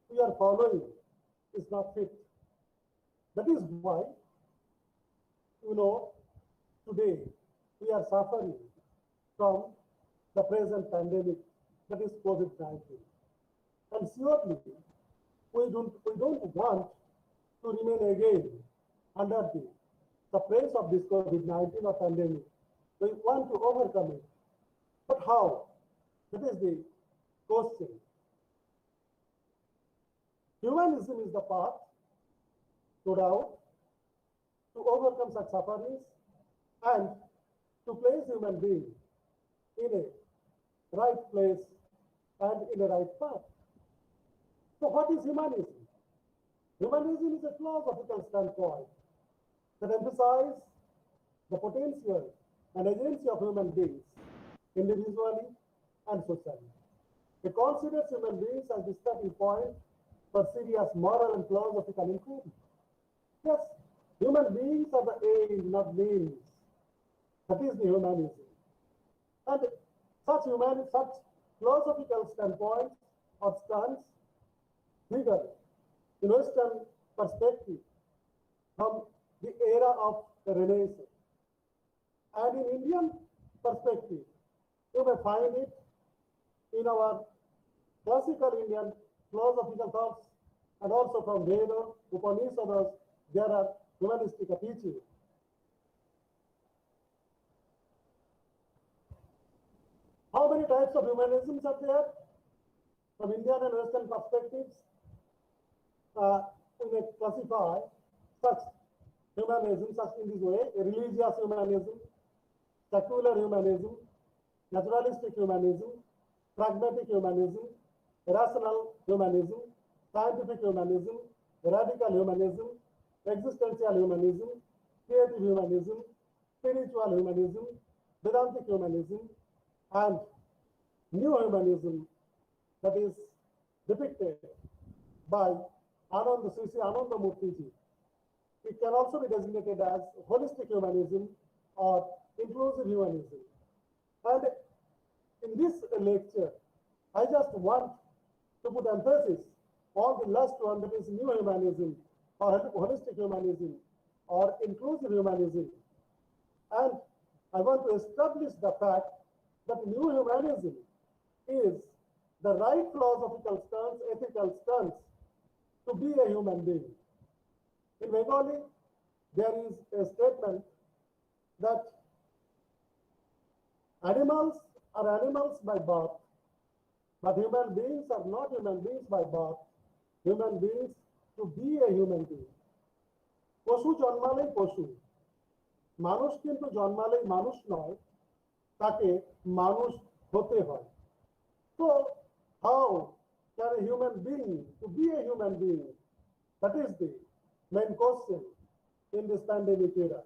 we are following is not fit. That is why, today we are suffering from the present pandemic, that is COVID-19. And surely we don't want to remain again under the pressure of this COVID-19 or pandemic. We want to overcome it. But how? That is the question. Humanism is the path, no doubt, to overcome such sufferings and to place human beings in a right place and in a right path. So what is humanism? Humanism is a philosophical standpoint that emphasizes the potential and agency of human beings individually and socially. It considers human beings as the starting point for serious moral and philosophical inquiry. Yes, human beings are the aim, not means. That is the humanism. And such philosophical standpoints or stance figure in Western perspective from the era of the Renaissance. And in Indian perspective, you may find it in our classical Indian philosophical thoughts, and also from Veda, Upanishads, there are humanistic teachings. How many types of humanisms are there? From Indian and Western perspectives, we may classify such humanism such in this way: religious humanism, secular humanism, naturalistic humanism, pragmatic humanism, rational humanism, scientific humanism, radical humanism, existential humanism, creative humanism, spiritual humanism, Vedantic humanism, and new humanism that is depicted by Sri Ananda Murthy. It can also be designated as holistic humanism or inclusive humanism. And in this lecture, I just want to put emphasis on the last one, that is new humanism or holistic humanism or inclusive humanism. And I want to establish the fact that new humanism is the right philosophical stance, ethical stance to be a human being. In Bengali, there is a statement that animals are animals by birth, but human beings are not human beings by birth. Human beings to be a human being. পশু জন্মালেই পশু, মানুষ কিন্তু জন্মালেই মানুষ নয়, তাকে মানুষ হতে হয়। So how can a human being to be a human being? That is the main question in this pandemic era.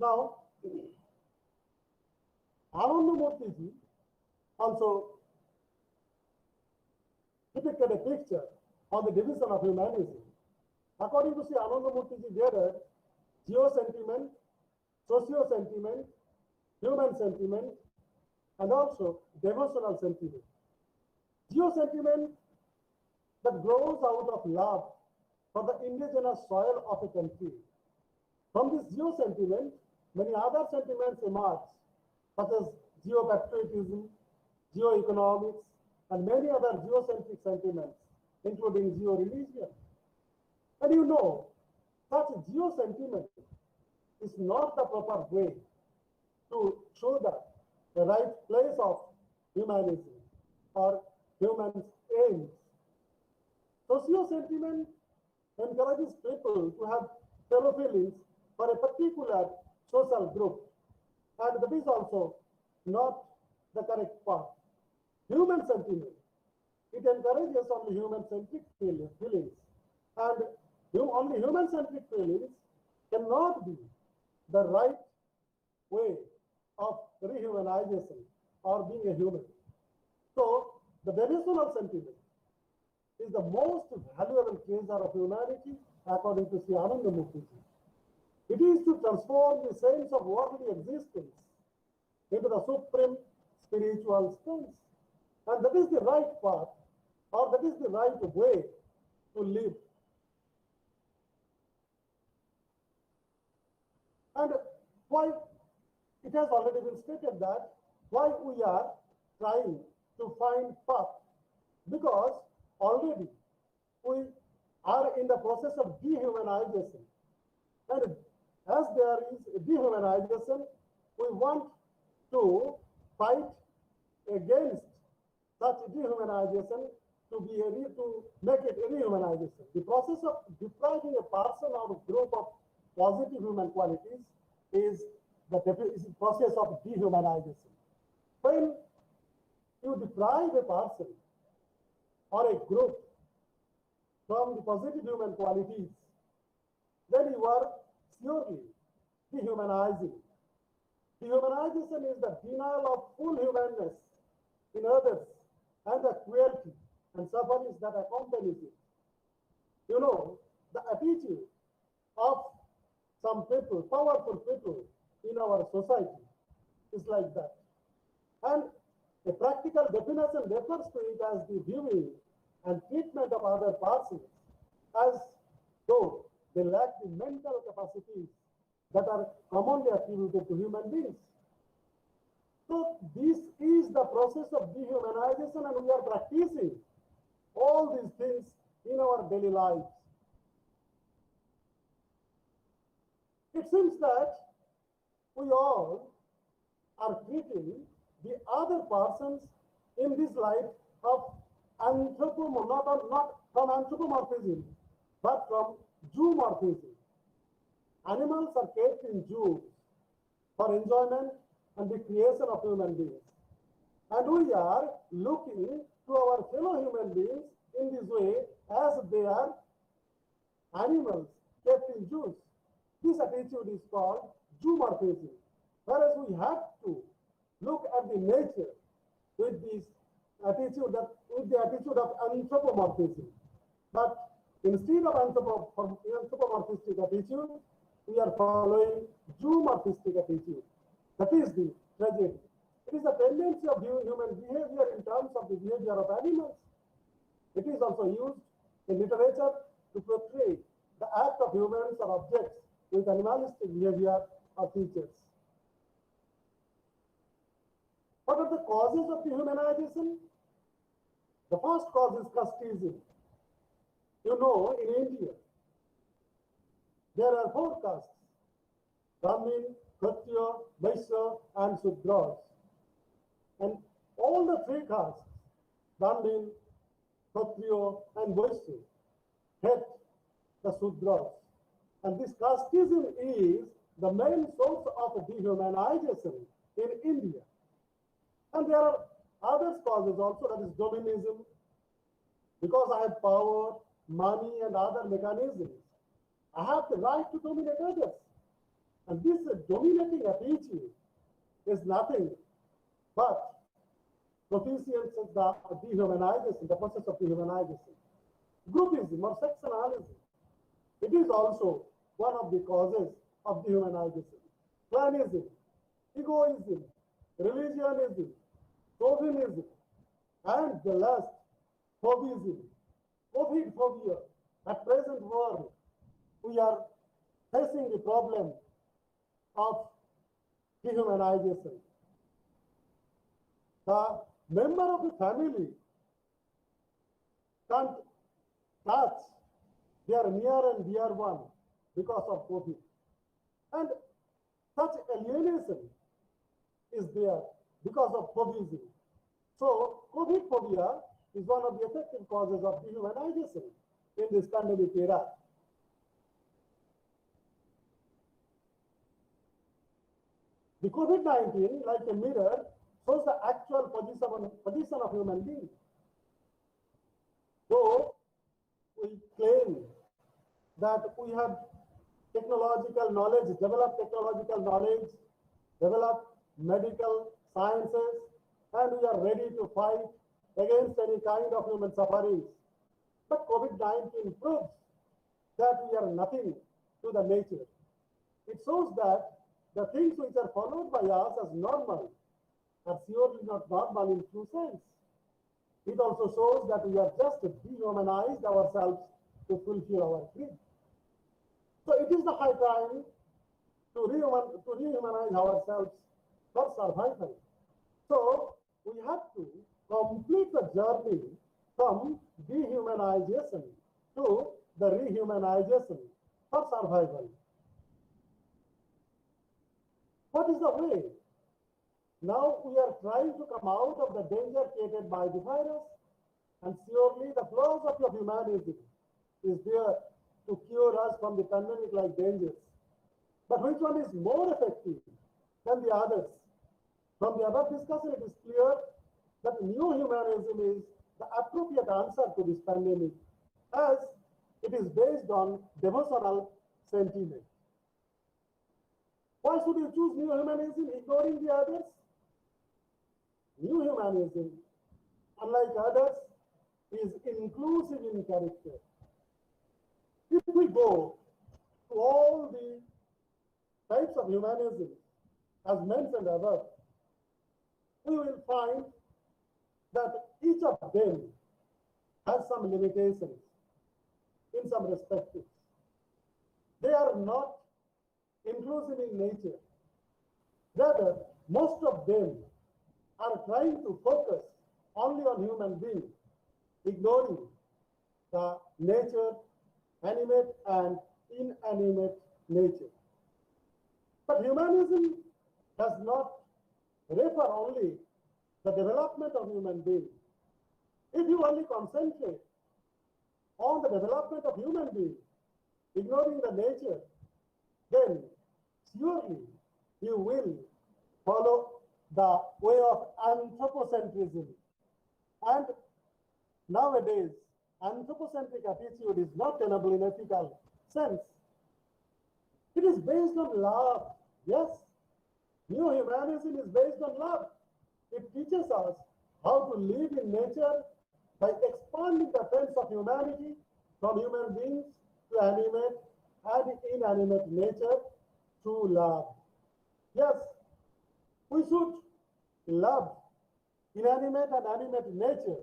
Now, Ananda Murthy also depicted a picture on the division of humanism. According to Sri Ananda Murthy, there are geo-sentiment, socio-sentiment, human sentiment, and also devotional sentiment. Geo-sentiment that grows out of love for the indigenous soil of a country. From this geo-sentiment, many other sentiments emerge, such as geo-patriotism, geo-economics, and many other geocentric sentiments, including geo-religion. And you know, such geo-sentiment is not the proper way to show that the right place of humanism or human's aims. Socio-sentiment encourages people to have fellow feelings for a particular social group, and that is also not the correct path. Human sentiment, it encourages only human-centric feelings, and only human-centric feelings cannot be the right way of rehumanization or being a human. So the devotional sentiment is the most valuable treasure of humanity, according to Sri Ananda Murthy. It is to transform the sense of worldly existence into the supreme spiritual sense. And that is the right path, or that is the right way to live. And why it has already been stated that why we are trying to find path, because already we are in the process of dehumanization. And as there is dehumanization, we want to fight against such dehumanization to make it rehumanization. The process of depriving a person or a group of positive human qualities is the process of dehumanization. When you deprive a person or a group from the positive human qualities, then you are surely dehumanizing. Dehumanization is the denial of full humanness in others and the cruelty and sufferings that accompanies it. You know, the attitude of some people, powerful people in our society is like that. And A practical definition refers to it as the viewing and treatment of other persons as though they lack the mental capacities that are commonly attributed to human beings. So this is the process of dehumanization, and we are practicing all these things in our daily lives. It seems that we all are treating the other persons in this light of not from anthropomorphism, but from zoomorphism. Animals are kept in zoos for enjoyment and the creation of human beings. And we are looking to our fellow human beings in this way as they are animals kept in zoos. This attitude is called zoomorphism, whereas we have to look at the nature with this attitude of anthropomorphism. But instead of anthropomorphistic attitude, we are following zoomorphistic attitude. That is the tragedy. It is a tendency of viewing human behavior in terms of the behavior of animals. It is also used in literature to portray the act of humans or objects with animalistic behavior or features. What are the causes of dehumanization? The first cause is casteism. You know, in India, there are 4 castes: Brahmin, Kshatriya, Vaishya, and Shudras. And all the 3 castes, Brahmin, Kshatriya, and Vaishya, hate the Shudras. And this casteism is the main source of dehumanization in India. And there are other causes also, that is dominism. Because I have power, money, and other mechanisms, I have the right to dominate others. And this dominating attitude is nothing but proficiency of the dehumanization, the process of dehumanization. Groupism or sectionalism, it is also one of the causes of dehumanization. Clanism, egoism, religionism, chauvinism, and the last, phobism, COVID phobia. At present world, we are facing the problem of dehumanization. The member of the family can't touch their near and dear one because of COVID. And such alienation is there because of phobism. So COVID phobia is one of the effective causes of dehumanization in this pandemic era. The COVID-19, like a mirror, shows the actual position of human beings. Though we claim that we have technological knowledge, developed medical sciences, and we are ready to fight against any kind of human sufferings. But COVID-19 proves that we are nothing to the nature. It shows that the things which are followed by us as normal are surely not normal in true sense. It also shows that we are just dehumanized ourselves to fulfill our creed. So it is the high time to rehumanize ourselves for survival. So we have to complete the journey from dehumanization to the rehumanization for survival. What is the way? Now we are trying to come out of the danger created by the virus, and surely the philosophy of humanity is there to cure us from the pandemic-like dangers. But which one is more effective than the others? From the above discussion, it is clear that new humanism is the appropriate answer to this pandemic, as it is based on devotional sentiment. Why should you choose new humanism, ignoring the others? New humanism, unlike others, is inclusive in character. If we go to all the types of humanism as mentioned above, we will find that each of them has some limitations in some respects. They are not inclusive in nature. Rather, most of them are trying to focus only on human beings, ignoring the nature, animate and inanimate nature. But humanism does not refer only the development of human beings. If you only concentrate on the development of human beings, ignoring the nature, then surely you will follow the way of anthropocentrism. And nowadays, anthropocentric attitude is not tenable in ethical sense. It is based on love. Yes, new humanism is based on love. It teaches us how to live in nature by expanding the sense of humanity from human beings to animate and inanimate nature through love. Yes, we should love inanimate and animate nature,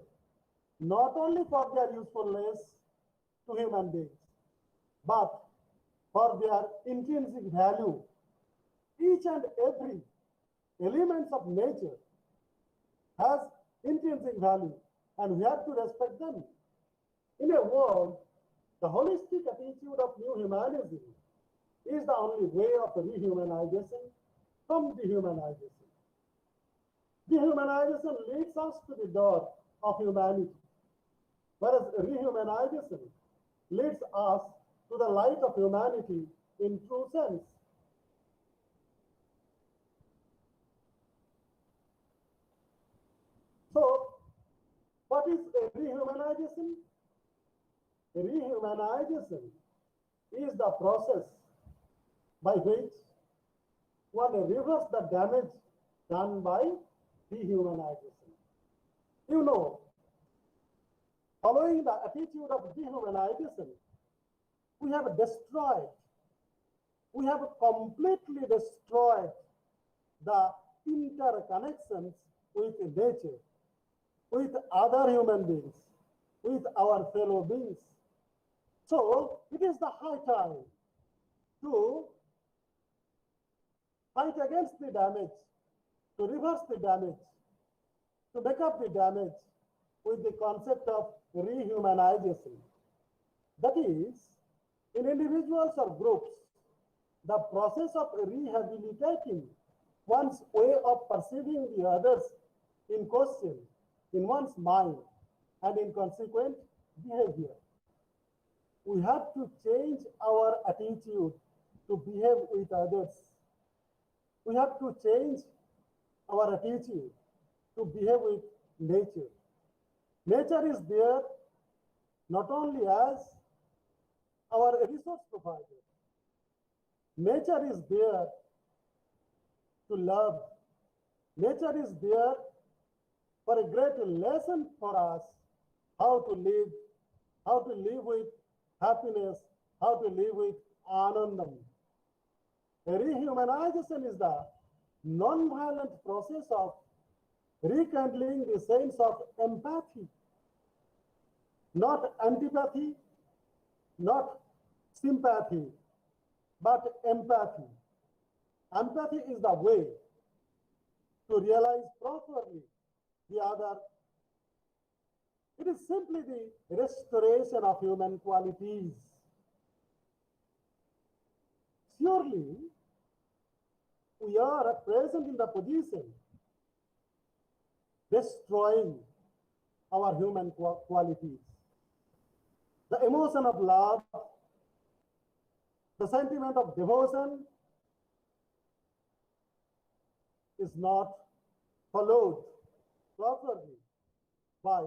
not only for their usefulness to human beings, but for their intrinsic value. Each and every element of nature has intrinsic value, and we have to respect them. In a word, the holistic attitude of new humanism is the only way of rehumanization from dehumanization. Dehumanization leads us to the door of humanity, whereas rehumanization leads us to the light of humanity in true sense. So, what is rehumanization? Rehumanization is the process by which one reverses the damage done by dehumanization. You know, following the attitude of dehumanization, we have completely destroyed the interconnections with nature, with other human beings, with our fellow beings. So it is the high time to fight against the damage, to reverse the damage, to make up the damage with the concept of rehumanization. That is, in individuals or groups, the process of rehabilitating one's way of perceiving the others in question, in one's mind, and in consequent behavior. We have to change our attitude to behave with others. We have to change our attitude to behave with nature. Nature is there not only as our resource provider. Nature is there to love. Nature is there for a great lesson for us how to live with happiness, how to live with anandam. Rehumanization is the non-violent process of rekindling the sense of empathy, not antipathy, not sympathy, but empathy. Empathy is the way to realize properly the other. It is simply the restoration of human qualities. Surely, we are at present in the position destroying our human qualities. The emotion of love, the sentiment of devotion is not followed properly by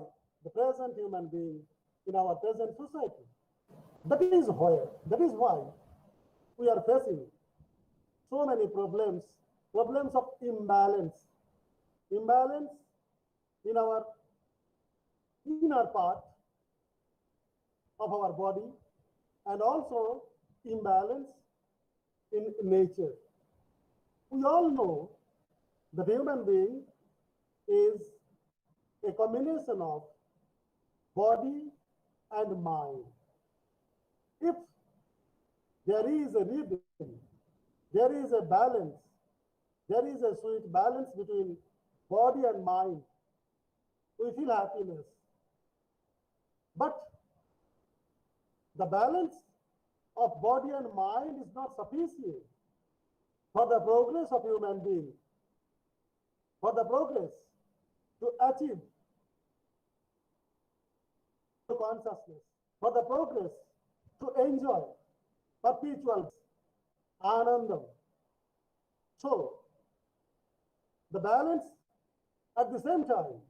the present human being in our present society. That is why we are facing so many problems of imbalance in our inner part of our body, and also imbalance in nature. We all know that human being is a combination of body and mind. If there is a rhythm, there is a balance, there is a sweet balance between body and mind, we feel happiness. But the balance of body and mind is not sufficient for the progress of human being, for the progress to achieve consciousness, for the progress to enjoy perpetual anandam. So, the balance at the same time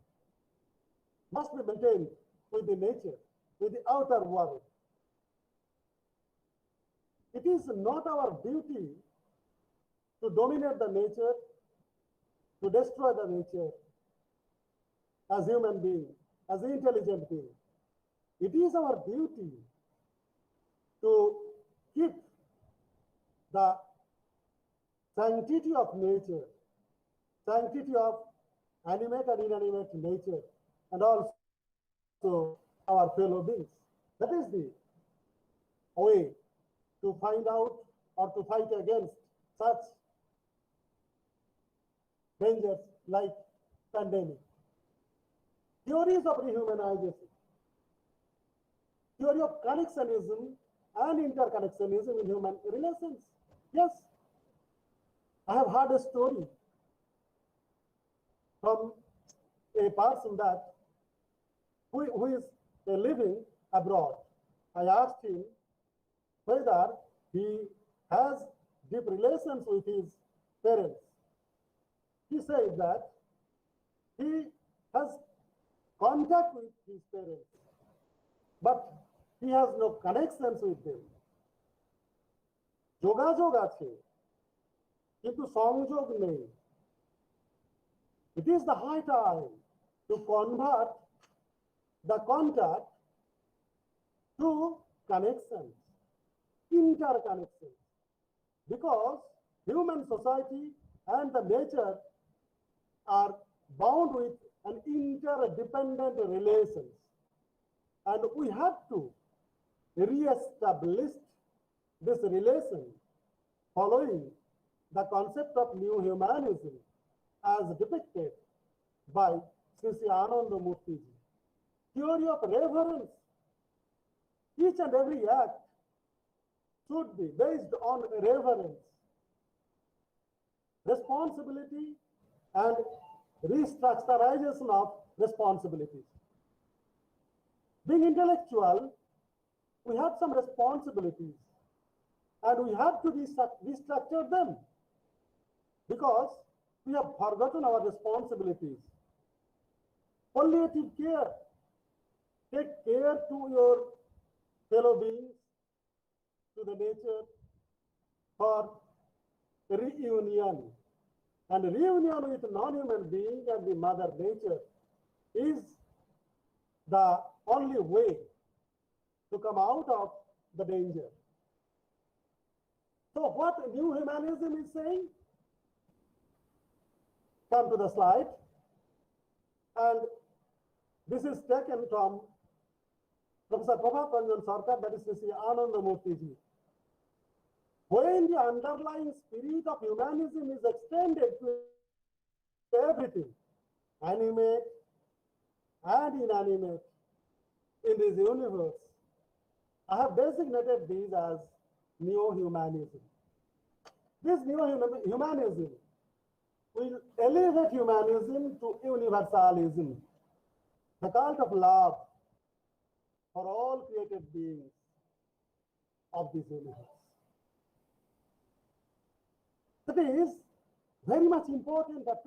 must be maintained with the nature, with the outer world. It is not our duty to dominate the nature, to destroy the nature as human being, as intelligent being. It is our duty to keep the sanctity of nature, sanctity of animate and inanimate nature, and also our fellow beings. That is the way to find out or to fight against such dangers like pandemic. Theories of rehumanization, theory of connectionism and interconnectionism in human relations. Yes, I have heard a story from a person that who is living abroad. I asked him whether he has deep relations with his parents. He said that he has contact with his parents, but he has no connections with them. যোগাযোগ আছে কিন্তু সংযোগ নেই. It is the high time to convert the contact to connections, interconnections, because human society and the nature are bound with an interdependent relations, and we have to re-establish this relation following the concept of new humanism as depicted by Sri Ananda Murthy. Theory of reverence. Each and every act should be based on reverence, responsibility, and restructurization of responsibilities. Being intellectual, we have some responsibilities, and we have to restructure them because we have forgotten our responsibilities. Palliative care. Take care to your fellow beings, to the nature, for reunion. And reunion with non-human being and the mother nature is the only way to come out of the danger. So what new humanism is saying? Come to the slide. And this is taken from Professor Prabhat, Ranjan, Sarkar, that is Sri Ananda Murthy ji. When the underlying spirit of humanism is extended to everything, animate and inanimate in this universe, I have designated these as neo-humanism. This neo-humanism will elevate humanism to universalism, the cult of love for all created beings of this universe. That is very much important that